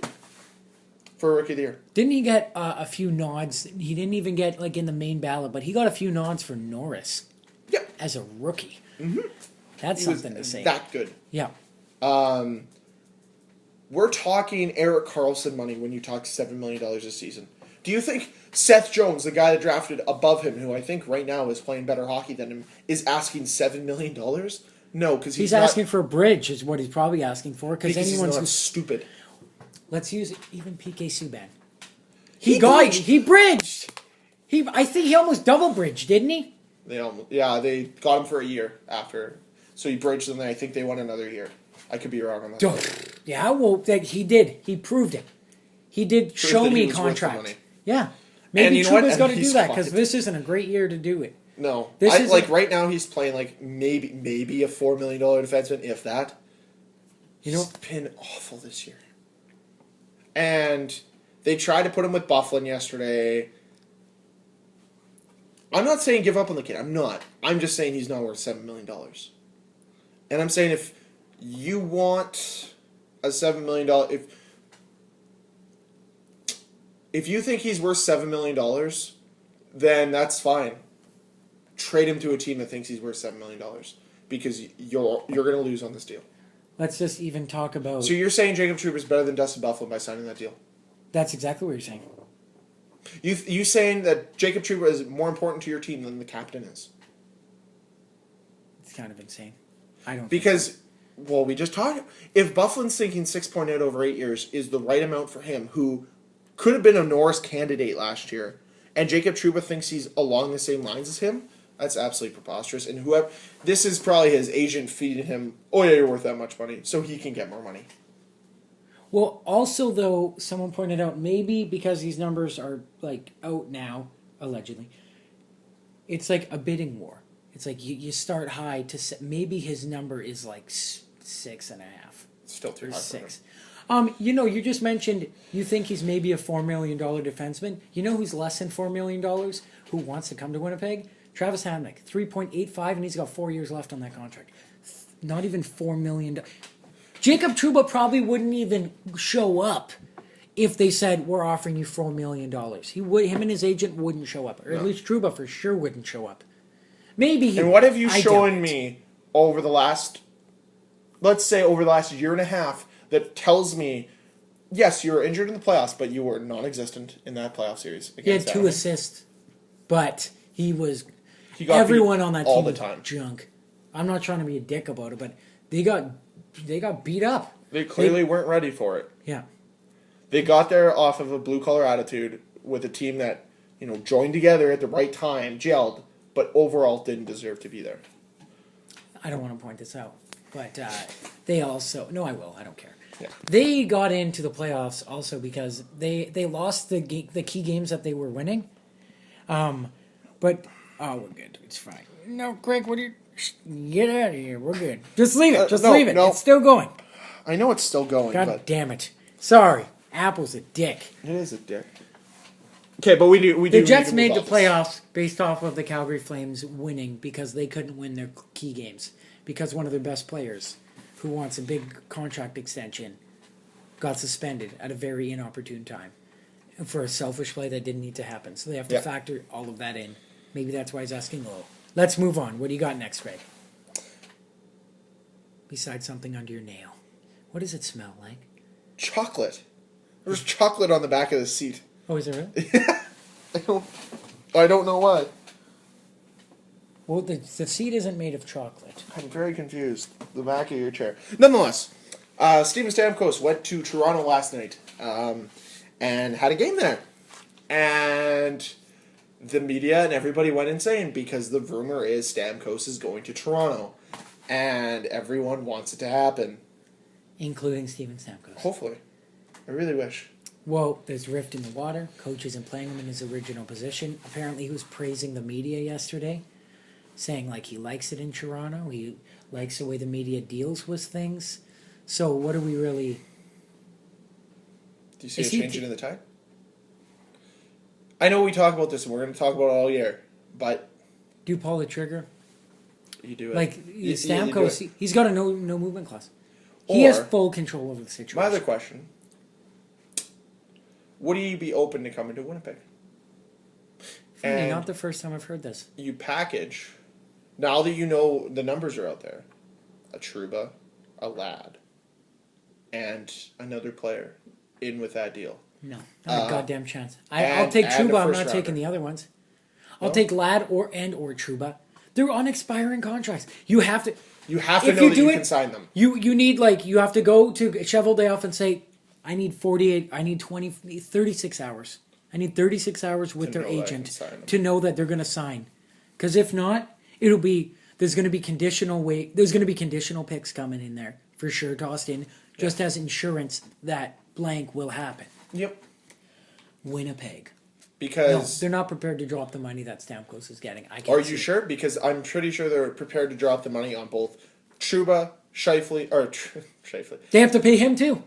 for Rookie of the Year. Didn't he get a few nods? He didn't even get in the main ballot, but he got a few nods for Norris. Yep. As a rookie. Mm-hmm. That's something to say. That good. Yeah. we're talking Erik Karlsson money when you talk $7 million a season. Do you think Seth Jones, the guy that drafted above him, who I think right now is playing better hockey than him, is asking $7 million? No, because he's asking for a bridge is what he's probably asking for. Because anyone's not stupid. Let's use even PK Subban. He bridged. I think he almost double bridged, didn't he? They got him for a year after. So he bridged and then I think they won another year. I could be wrong on that. Yeah, well, he did. He proved it. He did show me contract. Yeah. Maybe Trouba's got to do that because this isn't a great year to do it. No. Right now he's playing like maybe a $4 million defenseman, if that. He's been awful this year. And they tried to put him with Byfuglien yesterday. I'm not saying give up on the kid. I'm not. I'm just saying he's not worth $7 million. And I'm saying if you want a $7 million... If you think he's worth $7 million, then that's fine. Trade him to a team that thinks he's worth $7 million. Because you're going to lose on this deal. Let's just even talk about... So you're saying Jacob Trouba is better than Dustin Byfuglien by signing that deal? That's exactly what you're saying. You saying that Jacob Trouba is more important to your team than the captain is? It's kind of insane. I don't Because, well, we just talked... If Byfuglien's thinking 6.8 over 8 years is the right amount for him, who could have been a Norris candidate last year, and Jacob Trouba thinks he's along the same lines as him... That's absolutely preposterous. And this is probably his agent feeding him, oh yeah, you're worth that much money, so he can get more money. Well, also, though, someone pointed out, maybe because these numbers are, like, out now, allegedly, it's like a bidding war. It's like you start high to maybe his number is like 6.5. Still too high for him. You just mentioned you think he's maybe a $4 million defenseman. You know who's less than $4 million who wants to come to Winnipeg? Travis Hamonic, 3.85, and he's got 4 years left on that contract. Not even $4 million. Jacob Trouba probably wouldn't even show up if they said, we're offering you $4 million. Him and his agent wouldn't show up. Or at least Trouba for sure wouldn't show up. Maybe he And what have you shown me over the last, let's say over the last year and a half, that tells me, yes, you were injured in the playoffs, but you were non-existent in that playoff series. He had 2 assists, but he everyone on that team was junk. I'm not trying to be a dick about it, but they got beat up. They clearly weren't ready for it. Yeah. They got there off of a blue-collar attitude with a team that, joined together at the right time, gelled, but overall didn't deserve to be there. I don't want to point this out, but they also... No, I will. I don't care. Yeah. They got into the playoffs also because they lost the key games that they were winning. But... Oh, we're good. It's fine. No, Craig, what are you... Get out of here. We're good. Just leave it. Leave it. No. It's still going. I know it's still going, God damn it. Sorry. Apple's a dick. It is a dick. Okay, but we do... The Jets made the playoffs based off of the Calgary Flames winning because they couldn't win their key games. Because one of their best players, who wants a big contract extension, got suspended at a very inopportune time for a selfish play that didn't need to happen. So they have to factor all of that in. Maybe that's why he's asking low. Let's move on. What do you got next, Craig? Besides something under your nail. What does it smell like? Chocolate. There's chocolate on the back of the seat. Oh, is there really? Yeah. I don't know why. Well, the seat isn't made of chocolate. I'm very confused. The back of your chair. Nonetheless, Steven Stamkos went to Toronto last night and had a game there. And... the media and everybody went insane because the rumor is Stamkos is going to Toronto. And everyone wants it to happen. Including Steven Stamkos. Hopefully. I really wish. Well, there's rift in the water. Coach isn't playing him in his original position. Apparently he was praising the media yesterday. Saying he likes it in Toronto. He likes the way the media deals with things. So what do we really... Do you see a change in the tide? I know we talk about this, and we're going to talk about it all year, but... Do you pull the trigger? You do it. Stamkos, he's got a no movement clause. He has full control over the situation. My other question, would you be open to coming to Winnipeg? Funny, not the first time I've heard this. You package, now that you know the numbers are out there, a Trouba, a Ladd, and another player in with that deal. No, not a goddamn chance. I'll take Trouba. I'm not taking the other ones. I'll take Ladd or Trouba. They're on expiring contracts. You have to. You have to know that you can sign them. You need you have to go to Cheveldayoff and say, I need 48. I need 36 hours. I need 36 hours with their agent to know that they're going to sign. Because if not, there's going to be conditional picks coming in there for sure, tossed in just as insurance that blank will happen. Yep. Winnipeg. Because they're not prepared to drop the money that Stamkos is getting. Are you sure? Because I'm pretty sure they're prepared to drop the money on both Trouba, Scheifele. They have to pay him too.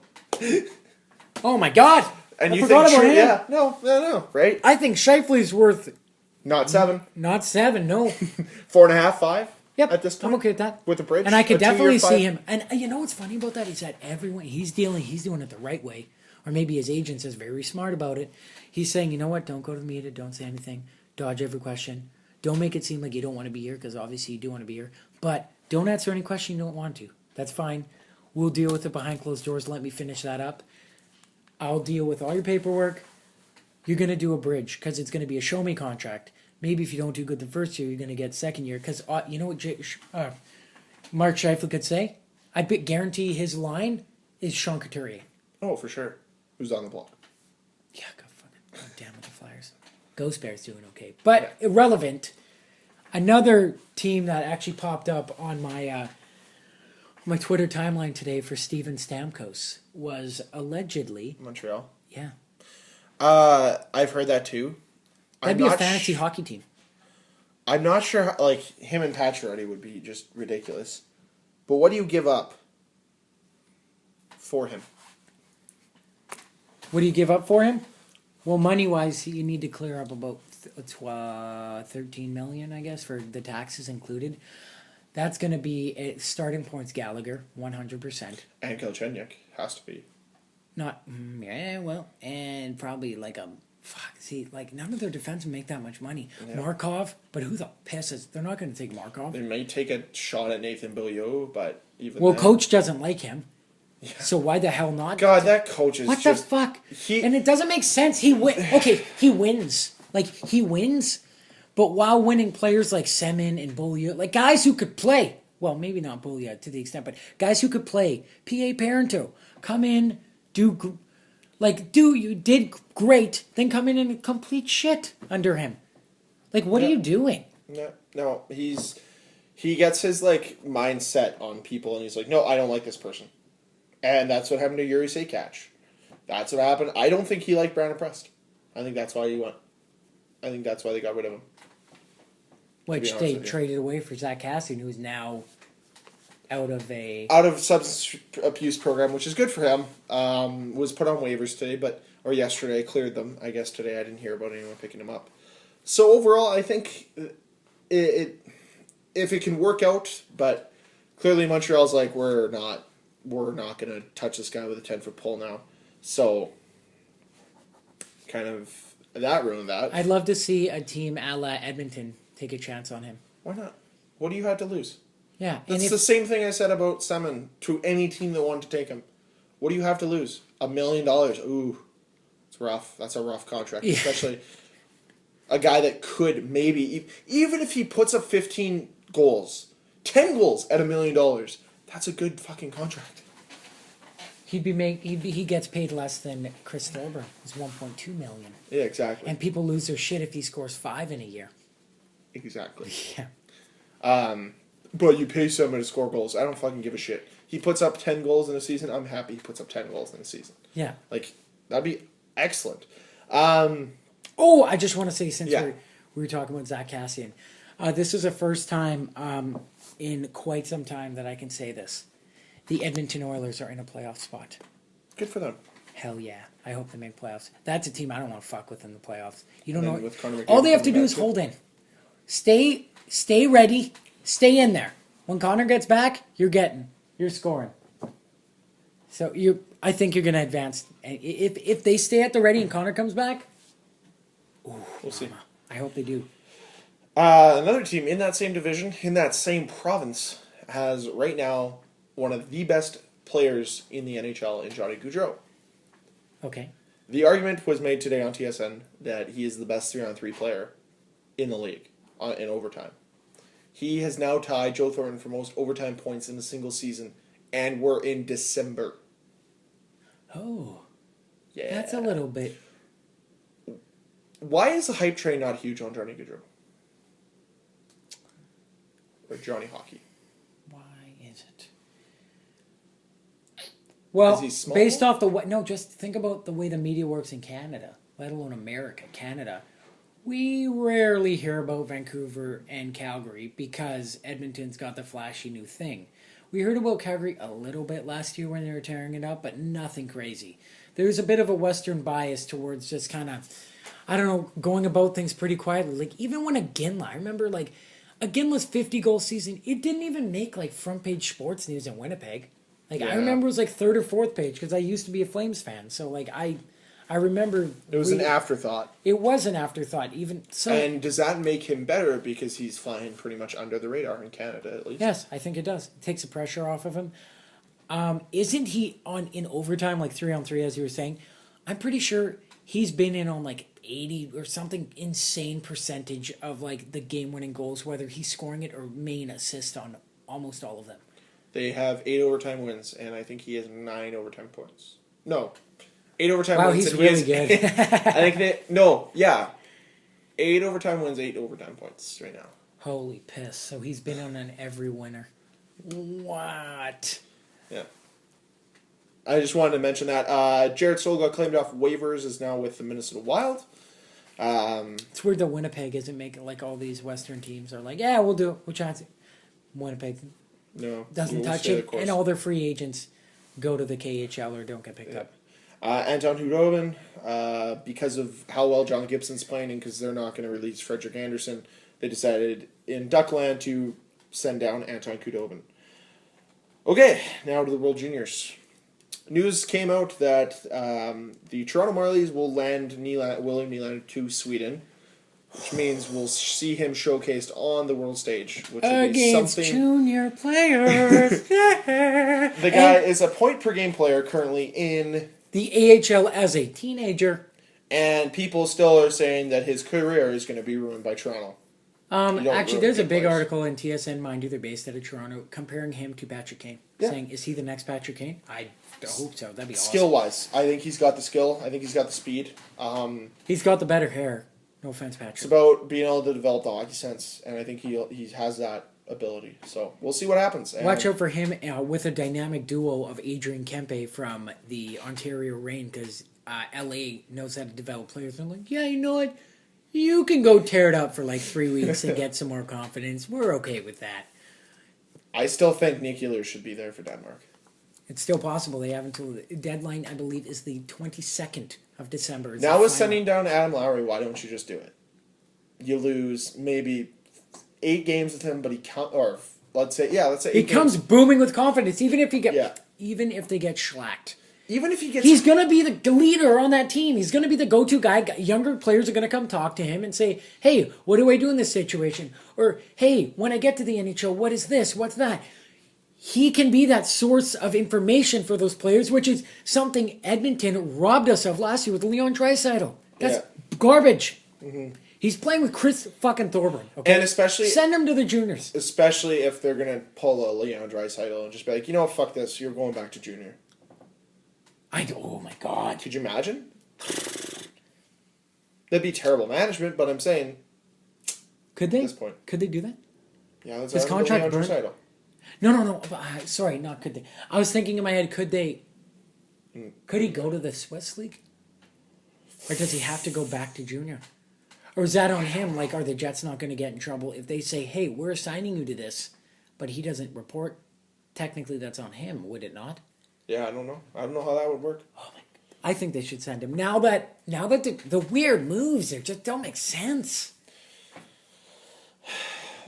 Oh my God! And you think him? Yeah, no, right? I think Scheifele's worth not 7. Not 7, no. 4.5, 5. Yep, at this point. I'm okay with that. With the bridge, and I could definitely see him. And you know what's funny about that? He's that everyone he's doing it the right way, or maybe his agent is very smart about it. He's saying, you know what? Don't go to the media. Don't say anything. Dodge every question. Don't make it seem like you don't want to be here, because obviously you do want to be here. But don't answer any question you don't want to. That's fine. We'll deal with it behind closed doors. Let me finish that up. I'll deal with all your paperwork. You're going to do a bridge because it's going to be a show-me contract. Maybe if you don't do good the first year, you're going to get second year. Because you know what Mark Scheifele could say? I guarantee his line is Sean Couturier. Oh, for sure. Who's on the block? Yeah, God damn it, the Flyers. Ghost Bear's doing okay. But irrelevant. Another team that actually popped up on my my Twitter timeline today for Steven Stamkos was allegedly Montreal. Yeah. I've heard that too. That'd be a fantasy hockey team. I'm not sure how, him and Pacioretty would be just ridiculous. But what do you give up for him? What do you give up for him? Well, money-wise, you need to clear up about $13 million, I guess, for the taxes included. That's going to be starting points Gallagher, 100%. And Galchenyuk has to be. Not, and probably none of their defensemen make that much money. Yeah. Markov, but who the pisses? They're not going to take Markov. They may take a shot at Nathan Beaulieu, but even coach doesn't like him. Yeah. So why the hell not? God, that coach is what the fuck? And it doesn't make sense. He wins. He wins. But while winning players like Semin and Beaulieu, guys who could play, well, maybe not Beaulieu to the extent, but guys who could play, P.A. Parento, come in, you did great, then come in and complete shit under him. What are you doing? No, he gets his mindset on people, and he's like, no, I don't like this person. And that's what happened to Yuri Sekach. That's what happened. I don't think he liked Brandon Prust. I think that's why he went. I think that's why they got rid of him. Which they traded away for Zach Cassian, who's now out of substance abuse program, which is good for him. Was put on waivers today, or yesterday, cleared them. I guess today I didn't hear about anyone picking him up. So overall, I think if it can work out, but clearly Montreal's we're not going to touch this guy with a 10-foot pole now. So kind of that ruined that. I'd love to see a team a la Edmonton take a chance on him. Why not? What do you have to lose? Yeah. It's the same thing I said about Semin to any team that wanted to take him. What do you have to lose? $1 million. Ooh, it's rough. That's a rough contract, especially a guy that could maybe, even if he puts up 15 goals, 10 goals at $1 million, that's a good fucking contract. He gets paid less than Chris Thorburn. It's $1.2 million. Yeah, exactly. And people lose their shit if he scores 5 in a year. Exactly. Yeah. But you pay someone to score goals. I don't fucking give a shit. He puts up 10 goals in a season. I'm happy he puts up 10 goals in a season. Yeah. That'd be excellent. I just want to say, since we were talking about Zach Cassian, this is the first time in quite some time that I can say this. The Edmonton Oilers are in a playoff spot. Good for them. Hell yeah. I hope they make playoffs. That's a team I don't want to fuck with in the playoffs. You don't know. All they have to do is hold in. Stay ready. Stay in there. When Connor gets back, you're scoring. So I think you're going to advance. If they stay at the ready and Connor comes back, we'll see. I hope they do. Another team in that same division, in that same province, has right now one of the best players in the NHL in Johnny Gaudreau. Okay. The argument was made today on TSN that he is the best 3-on-3 player in the league in overtime. He has now tied Joe Thornton for most overtime points in a single season, and we're in December. Oh. Yeah. That's a little bit... Why is the hype train not huge on Johnny Gaudreau? Or Johnny Hockey? Why is it? Well, is he small? based off the way... No, just think about the way the media works in Canada, let alone America, Canada. We rarely hear about Vancouver and Calgary because Edmonton's got the flashy new thing. We heard about Calgary a little bit last year when they were tearing it up, but nothing crazy. There's a bit of a Western bias towards just kind of, I don't know, going about things pretty quietly. Like, even when I remember, like, Ginla's 50-goal season, it didn't even make, like, front-page sports news in Winnipeg. Like, yeah. I remember it was, like, third or fourth page because I used to be a Flames fan. So, like, I remember... It was an afterthought. It was an afterthought. Even so. And does that make him better because he's flying pretty much under the radar in Canada, at least? Yes, I think it does. It takes the pressure off of him. Isn't he in overtime, like 3-on-3, as you were saying? I'm pretty sure he's been in on, like, 80 or something insane percentage of, like, the game-winning goals, whether he's scoring it or main assist on almost all of them. They have 8 overtime wins, and I think he has 9 overtime points. No. 8 overtime wow, wins. Wow, he's really good. I think 8 overtime wins, 8 overtime points right now. Holy piss. So he's been on every winner. What? Yeah. I just wanted to mention that. Jared Stoll got claimed off waivers, is now with the Minnesota Wild. It's weird that Winnipeg isn't making, like, all these Western teams are like, yeah, we'll do it. We'll chance it. Winnipeg doesn't touch it, and all their free agents go to the KHL or don't get picked up. Anton Khudobin, because of how well John Gibson's playing and because they're not going to release Frederick Anderson, they decided in Duckland to send down Anton Khudobin. Okay, now to the World Juniors. News came out that the Toronto Marlies will land William Nylander to Sweden, which means we'll see him showcased on the world stage, which will be against something. Junior players. The guy is a point-per-game player currently in the AHL as a teenager. And people still are saying that his career is going to be ruined by Toronto. Actually, there's a big article in TSN, mind you, they're based out of Toronto, comparing him to Patrick Kane. Yeah. Saying, is he the next Patrick Kane? I hope so. That'd be awesome. Skill-wise, I think he's got the skill. I think he's got the speed. He's got the better hair. No offense, Patrick. It's about being able to develop the hockey sense, and I think he has that ability. So we'll see what happens. And watch out for him with a dynamic duo of Adrian Kempe from the Ontario Reign, because LA knows how to develop players. I'm like, yeah, you know what? You can go tear it up for like 3 weeks and get some more confidence. We're okay with that. I still think Nick Ehlers should be there for Denmark. It's still possible. They have until the deadline, I believe, is the 22nd of December. Now with sending down Adam Lowry, why don't you just do it? You lose maybe 8 games with him, but let's say he comes booming with confidence, even if they get shellacked. Even if he gets... He's going to be the leader on that team. He's going to be the go-to guy. Younger players are going to come talk to him and say, hey, what do I do in this situation? Or, hey, when I get to the NHL, what is this? What's that? He can be that source of information for those players, which is something Edmonton robbed us of last year with Leon Draisaitl. That's garbage. Mm-hmm. He's playing with Chris fucking Thorburn. Okay? And especially... send him to the juniors. Especially if they're going to pull a Leon Draisaitl and just be like, you know what, fuck this. You're going back to junior. Oh my God. Could you imagine? That'd be terrible management, but I'm saying... Could they? At this point. Could they do that? Yeah, let's his contract burned. No. Sorry, not could they. I was thinking in my head, could they... Could he go to the Swiss League? Or does he have to go back to junior? Or is that on him? Like, are the Jets not going to get in trouble if they say, hey, we're assigning you to this, but he doesn't report? Technically, that's on him, would it not? Yeah, I don't know. I don't know how that would work. Oh my! I think they should send him. Now that the weird moves there just don't make sense.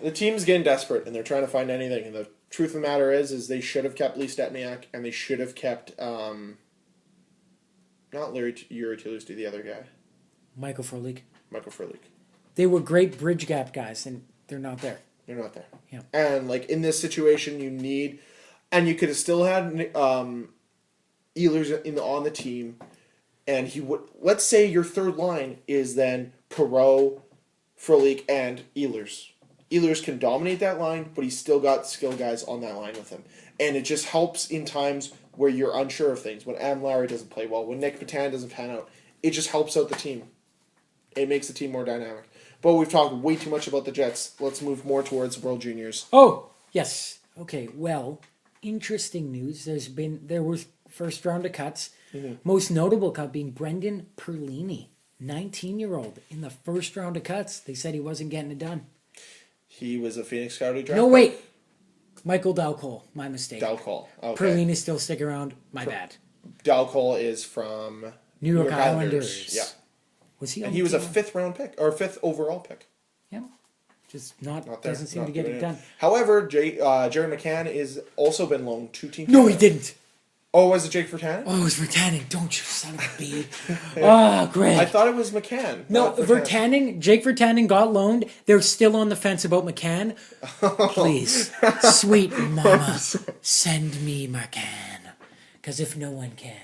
The team's getting desperate, and they're trying to find anything. And the truth of the matter is they should have kept Lee Stepniak, and they should have kept not Yuri Tulusty, the other guy. Michael Frolik. They were great bridge gap guys, and they're not there. They're not there. Yeah. And, like, in this situation, you need And you could have still had Ehlers on the team, and he would. Let's say your third line is then Perreault, Frolik, and Ehlers. Ehlers can dominate that line, but he's still got skill guys on that line with him, and it just helps in times where you're unsure of things. When Adam Lowry doesn't play well, when Nick Petan doesn't pan out, it just helps out the team. It makes the team more dynamic. But we've talked way too much about the Jets. Let's move more towards World Juniors. Oh, yes. Okay, well, interesting news. There was first round of cuts. Mm-hmm. Most notable cut being Brendan Perlini, 19-year-old, in the first round of cuts. They said he wasn't getting it done. He was a Phoenix Scouting draft. No, wait. Michael Dalcol. My mistake. Dalcol. Okay. Perlini still stick around. My bad. Dalcol is from New York Islanders. Yeah. Was he? And he was a 5th round pick or 5th overall pick. Yeah. Just not doesn't seem to get it done. However, Jerry McCann is also been loaned to Team No, Canada. he didn't. Oh, was it Jake Virtanen? Oh, it was Virtanen. Don't you son of a bee. Oh, Greg. I thought it was McCann. No, Jake Virtanen got loaned. They're still on the fence about McCann. Please, sweet mama, send me McCann. Because if no one can,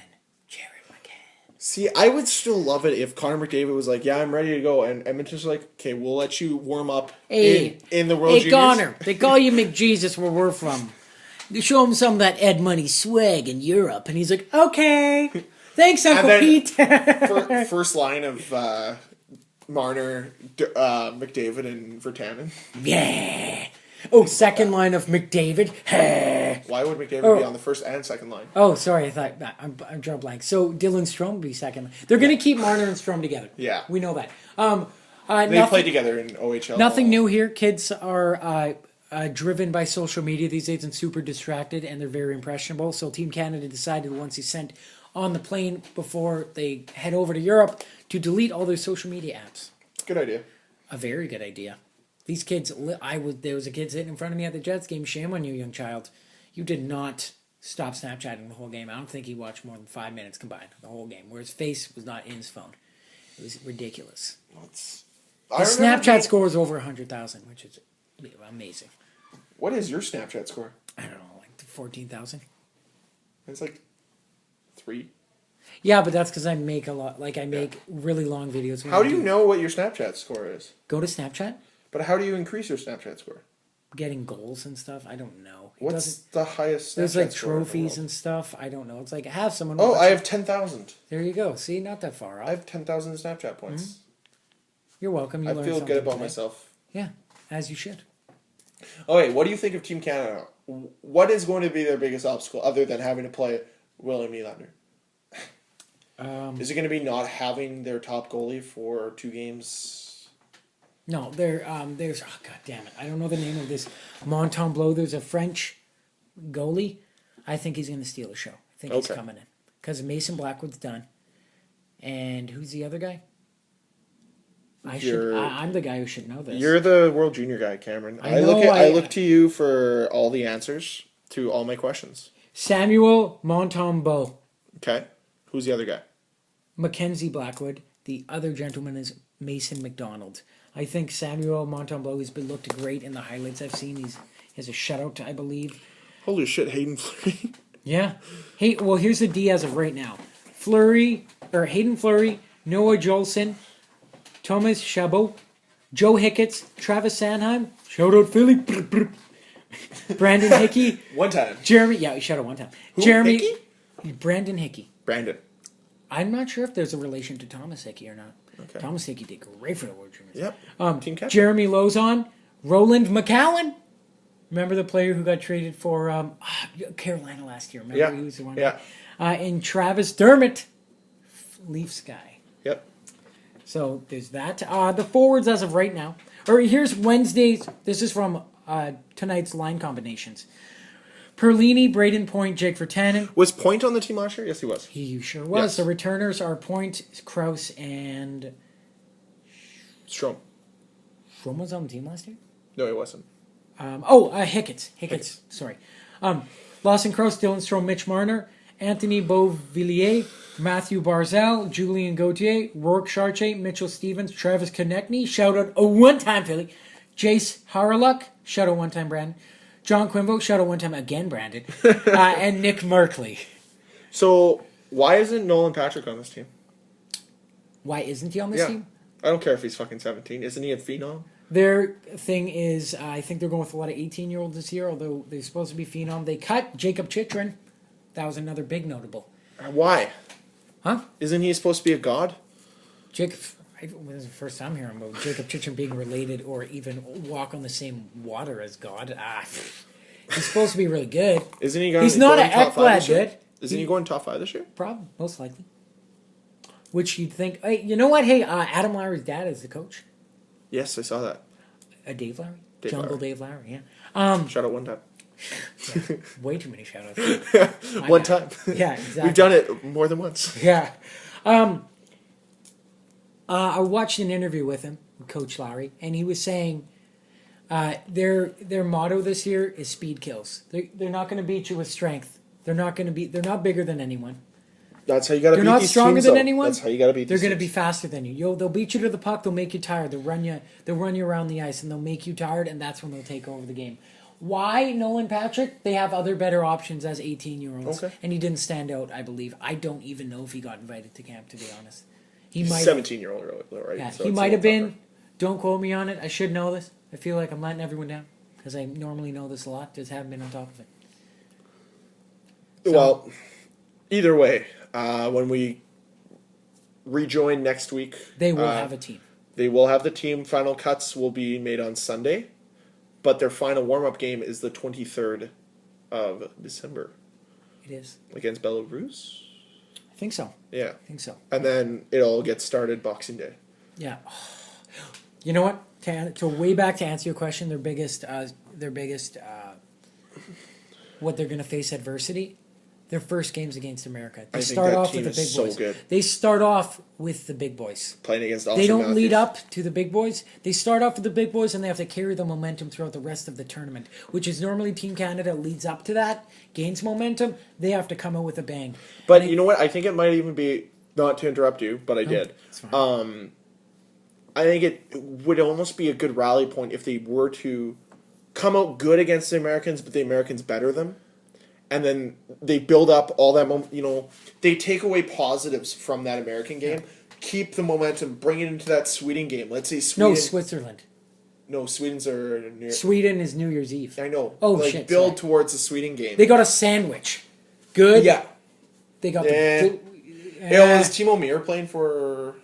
Jerry McCann. See, I would still love it if Connor McDavid was like, yeah, I'm ready to go. And Edmonton's like, okay, we'll let you warm up in the World Juniors. Hey, Connor, they call you McJesus where we're from. Show him some of that Ed Money swag in Europe. And he's like, okay. Thanks, Uncle Pete. First line of Marner, McDavid, and Virtanen. Yeah. Oh, second line of McDavid. Why would McDavid be on the first and second line? Oh, sorry. I thought I'm drawing blank. So Dylan Strome would be second. They're going to keep Marner and Strome together. Yeah. We know that. They play together in OHL. Nothing new here. Kids are driven by social media these days and super distracted, and they're very impressionable. So Team Canada decided once he's sent on the plane before they head over to Europe to delete all their social media apps. Good idea. A very good idea. These kids, there was a kid sitting in front of me at the Jets game. Shame on you, young child. You did not stop Snapchatting the whole game. I don't think he watched more than 5 minutes combined the whole game, where his face was not in his phone. It was ridiculous. His Snapchat score is over 100,000, which is amazing. What is your Snapchat score? I don't know, like 14,000. It's like 3. Yeah, but that's because I make a lot. Like I make really long videos. How do you know what your Snapchat score is? Go to Snapchat. But how do you increase your Snapchat score? Getting goals and stuff. I don't know. What's the highest? There's like trophies and stuff. I don't know. It's like have someone. Oh, I have 10,000. There you go. See, not that far off. I have 10,000 Snapchat points. Mm-hmm. You're welcome. I feel good about myself. Yeah, as you should. Okay, what do you think of Team Canada? What is going to be their biggest obstacle other than having to play William Nylander? Is it going to be not having their top goalie for 2 games? No, there's god damn it, I don't know the name of this Montembeau. There's a French goalie. I think he's going to steal the show. I think he's coming in because Mason Blackwood's done. And who's the other guy? I'm the guy who should know this. You're the World Junior guy, Cameron. I look to you for all the answers to all my questions. Samuel Montembeau. Okay. Who's the other guy? Mackenzie Blackwood. The other gentleman is Mason McDonald. I think Samuel Montembeau has been looked great in the highlights I've seen. He has a shutout, I believe. Holy shit, Hayden Fleury. Yeah. Hey, well, here's the D as of right now. Hayden Fleury, Noah Jolson, Thomas Chabot, Joe Hicketts, Travis Sanheim, shout out Philly, Brandon Hickey. One time. Jeremy, yeah, he shout out one time. Who? Jeremy, Hickey? Brandon Hickey. Brandon. I'm not sure if there's a relation to Thomas Hickey or not. Okay. Thomas Hickey did great for the World Juniors. Yep. Team captain. Jeremy Lozon, Roland McCallum. Remember the player who got traded for Carolina last year? Remember he was the one. Yeah. And Travis Dermott, Leafs guy. Yep. So there's that. The forwards as of right now. Or here's Wednesday's. This is from tonight's line combinations. Perlini, Braden Point, Jake Virtanen. Was Point on the team last year? Yes, he was. He sure was. Yes. The returners are Point, Krause, and Strome. Strome was on the team last year? No, he wasn't. Hicketts. Sorry. Lawson Krause, Dylan Strome, Mitch Marner, Anthony Beauvillier, Matthew Barzal, Julian Gauthier, Rourke Chartier, Mitchell Stevens, Travis Konechny, shout out one time Philly, Jace Harlock, shout out one time Brandon, John Quinville, shout out one time again, Brandon, and Nick Merkley. So why isn't Nolan Patrick on this team? Why isn't he on this team? I don't care if he's fucking 17. Isn't he a phenom? Their thing is, I think they're going with a lot of 18-year-olds this year, although they're supposed to be phenom. They cut Jacob Chychrun. That was another big notable. Why? Huh? Isn't he supposed to be a god? Jacob, this is the first time hearing about Jacob Chychrun being related or even walk on the same water as God. He's supposed to be really good. Isn't he going? He's not an Ekblad good. Isn't he going top 5 this year? Probably, most likely. Which you'd think. Hey, you know what? Hey, Adam Lowry's dad is the coach. Yes, I saw that. Dave Lowry? Lowry. Dave Lowry, yeah. Shout out one time. Yeah, way too many shout outs. One time. Yeah, exactly. We've done it more than once. Yeah. I watched an interview with him, Coach Lowry, and he was saying their motto this year is speed kills. They're not going to beat you with strength. They're not bigger than anyone. That's how you got to beat these teams. They're not stronger than anyone. That's how you got to beat these They're going to be teams. faster than you. They'll beat you to the puck. They'll make you tired. They'll run you around the ice, and they'll make you tired, and that's when they'll take over the game. Why Nolan Patrick? They have other better options as 18-year-olds. Okay. And he didn't stand out, I believe. I don't even know if he got invited to camp, to be honest. He might 17-year-old, right? Yeah, So he it's might a have little been. Don't quote me on it. I should know this. I feel like I'm letting everyone down because I normally know this a lot. Just haven't been on top of it. So, well, either way, when we rejoin next week, they will have a team. They will have the team. Final cuts will be made on Sunday, but their final warm-up game is the 23rd of December. It is. Against Belarus? I think so. Yeah. I think so. And then it'll get started Boxing Day. Yeah. You know what? To way back to answer your question, their biggest, what they're going to face adversity, their first game's against America. They start off with the big boys. Good. They start off with the big boys. Playing against Austin They don't Matthews. lead up to the big boys. They start off with the big boys, and they have to carry the momentum throughout the rest of the tournament, which is normally Team Canada leads up to that, gains momentum. They have to come out with a bang. But you know what? I think it might even be, not to interrupt you, but I did. It's fine. I think it would almost be a good rally point if they were to come out good against the Americans, but the Americans better them. And then they build up all that, they take away positives from that American game, keep the momentum, bring it into that Sweden game. Let's say Sweden. No, Switzerland. No, Sweden is New Year's Eve. I know. Oh, shit. Build towards the Sweden game. They got a sandwich. Good. Yeah. They got was Timo Meyer playing for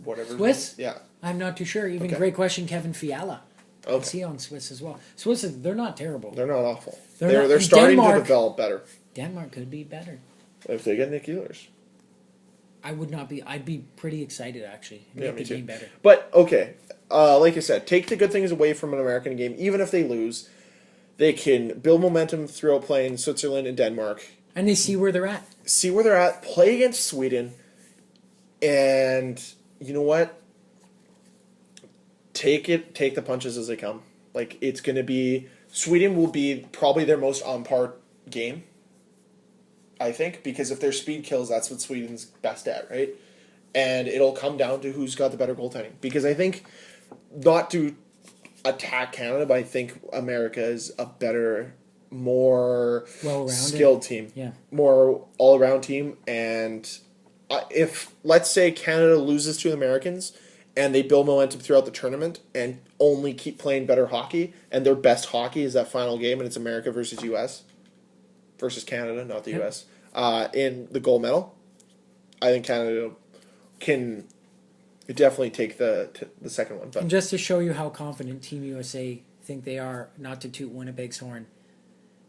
whatever? Swiss? Yeah. I'm not too sure. Even great question, Kevin Fiala. Okay. Is he on Swiss as well? Swiss, they're not terrible. They're not awful. They're starting to develop better. Denmark could be better. If they get Nick Ehlers. I'd be pretty excited, actually. Make the game better. But, okay, like I said, take the good things away from an American game. Even if they lose, they can build momentum throughout playing Switzerland and Denmark. And they see where they're at. Play against Sweden, and you know what? Take the punches as they come. Like, it's going to be... Sweden will be probably their most on-par game, I think, because if they're speed kills, that's what Sweden's best at, right? And it'll come down to who's got the better goaltending. Because I think, not to attack Canada, but I think America is a better, more skilled team. Yeah. More all-around team. And if, let's say, Canada loses to the Americans, and they build momentum throughout the tournament and only keep playing better hockey, and their best hockey is that final game, and it's America versus U.S. versus Canada, not the U.S., in the gold medal, I think Canada can definitely take the second one. But And just to show you how confident Team USA think they are, not to toot Winnipeg's horn,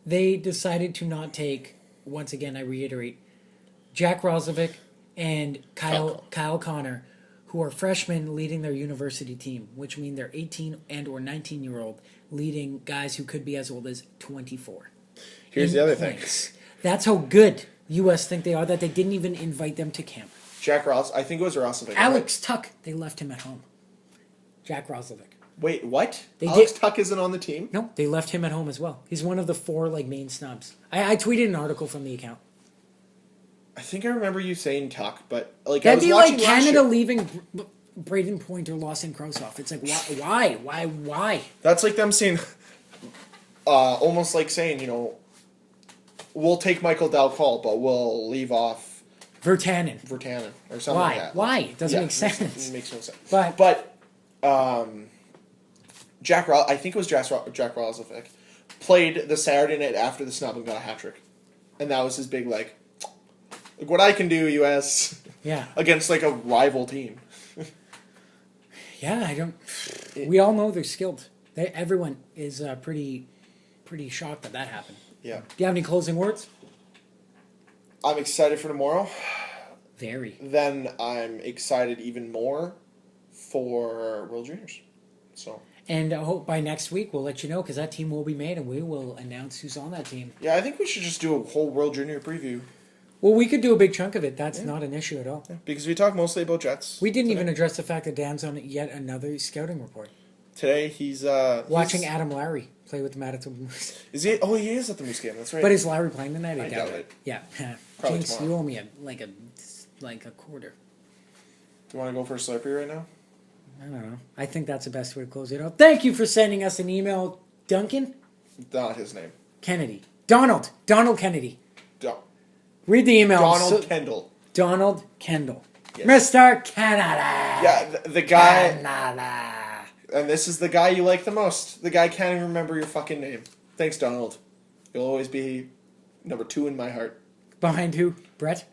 they decided to not take, once again I reiterate, Jack Roslovic and Kyle Connor, who are freshmen leading their university team, which mean they're 18 and or 19-year-old leading guys who could be as old as 24. Here's the other thing. That's how good U.S. think they are, that they didn't even invite them to camp. Jack Ross, I think it was Roslovic. Alex Tuck, they left him at home. Jack Roslovic. Wait, what? Alex Tuck isn't on the team? No, they left him at home as well. He's one of the 4 main snubs. I tweeted an article from the account. I think I remember you saying Tuck, but that'd be like Canada leaving Braden Point or Lawson Krosoff. It's like why? That's like them saying almost like saying, we'll take Michael Dalcol, but we'll leave off Virtanen or something Why? like that. Why? It doesn't make sense. It makes no sense. But I think it was Jack Roslovic, played the Saturday night after the snub and got a hat trick, and that was his big like what I can do, U.S. Yeah. Against like a rival team. Yeah, I don't. We all know they're skilled. Everyone is pretty shocked that happened. Yeah. Do you have any closing words? I'm excited for tomorrow. Very. Then I'm excited even more for World Juniors. So. And I hope by next week we'll let you know because that team will be made and we will announce who's on that team. Yeah, I think we should just do a whole World Junior preview. Well, we could do a big chunk of it. That's not an issue at all. Yeah, because we talk mostly about Jets. We didn't even address the fact that Dan's on yet another scouting report. Today he's watching Adam Lowry play with the Manitoba Moose. Is he? Oh, he is at the Moose game. That's right. But is Lowry playing tonight? I doubt it. Yeah. Probably Jinx, tomorrow. you owe me a quarter. Do you want to go for a Slurpee right now? I don't know. I think that's the best way to close it out. Thank you for sending us an email, Duncan. Not his name. Kennedy. Donald Kennedy. Do- Read the email. Donald Kendall. Donald Kendall. Yes. Mr. Canada. Yeah, the guy. Canada. And this is the guy you like the most. The guy can't even remember your fucking name. Thanks, Donald. You'll always be number 2 in my heart. Behind who? Brett?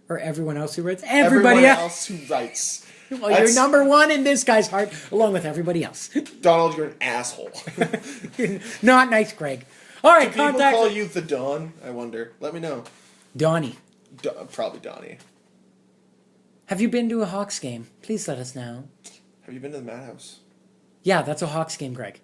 Or everyone else who writes? Everybody else who writes. Well, you're number 1 in this guy's heart, along with everybody else. Donald, you're an asshole. Not nice, Greg. All right, Do people contact. call you the Don? I wonder. Let me know. Donnie. Probably Donnie. Have you been to a Hawks game? Please let us know. Have you been to the Madhouse? Yeah, that's a Hawks game, Greg.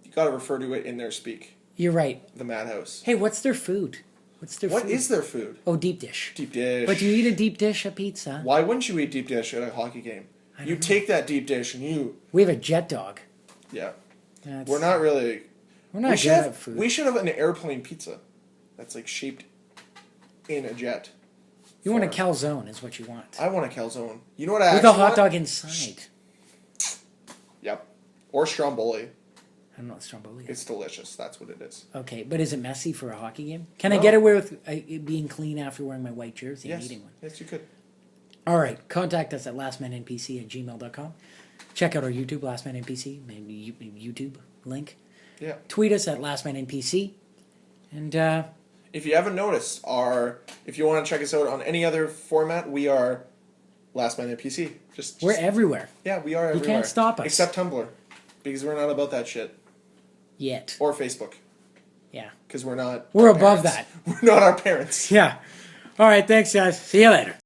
You got to refer to it in their speak. You're right. The Madhouse. Hey, what's their food? What is their food? Oh, deep dish. Deep dish. But do you eat a deep dish at pizza? Why wouldn't you eat deep dish at a hockey game? You take that deep dish and you... We have a jet dog. Yeah. That's, We're not really... We're not good at food. We should have an airplane pizza that's like shaped in a jet. You want a calzone is what you want. I want a calzone. You know what I With actually a hot want? dog inside. Yep. Or stromboli. I don't know what stromboli is. It's delicious. That's what it is. Okay, but is it messy for a hockey game? Can I get away with it being clean after wearing my white jersey and eating one? Yes, you could. All right. Contact us at lastmannpc@gmail.com. Check out our YouTube, lastmannpc, maybe YouTube link. Yeah. Tweet us at lastmannpc. And if you haven't noticed, if you want to check us out on any other format, we are Last Man NPC. We're everywhere. Yeah, we are everywhere. You can't stop us. Except Tumblr. Because we're not about that shit. Yet. Or Facebook. Yeah. Because we're not... We're above that. We're not our parents. Yeah. All right, thanks, guys. See you later.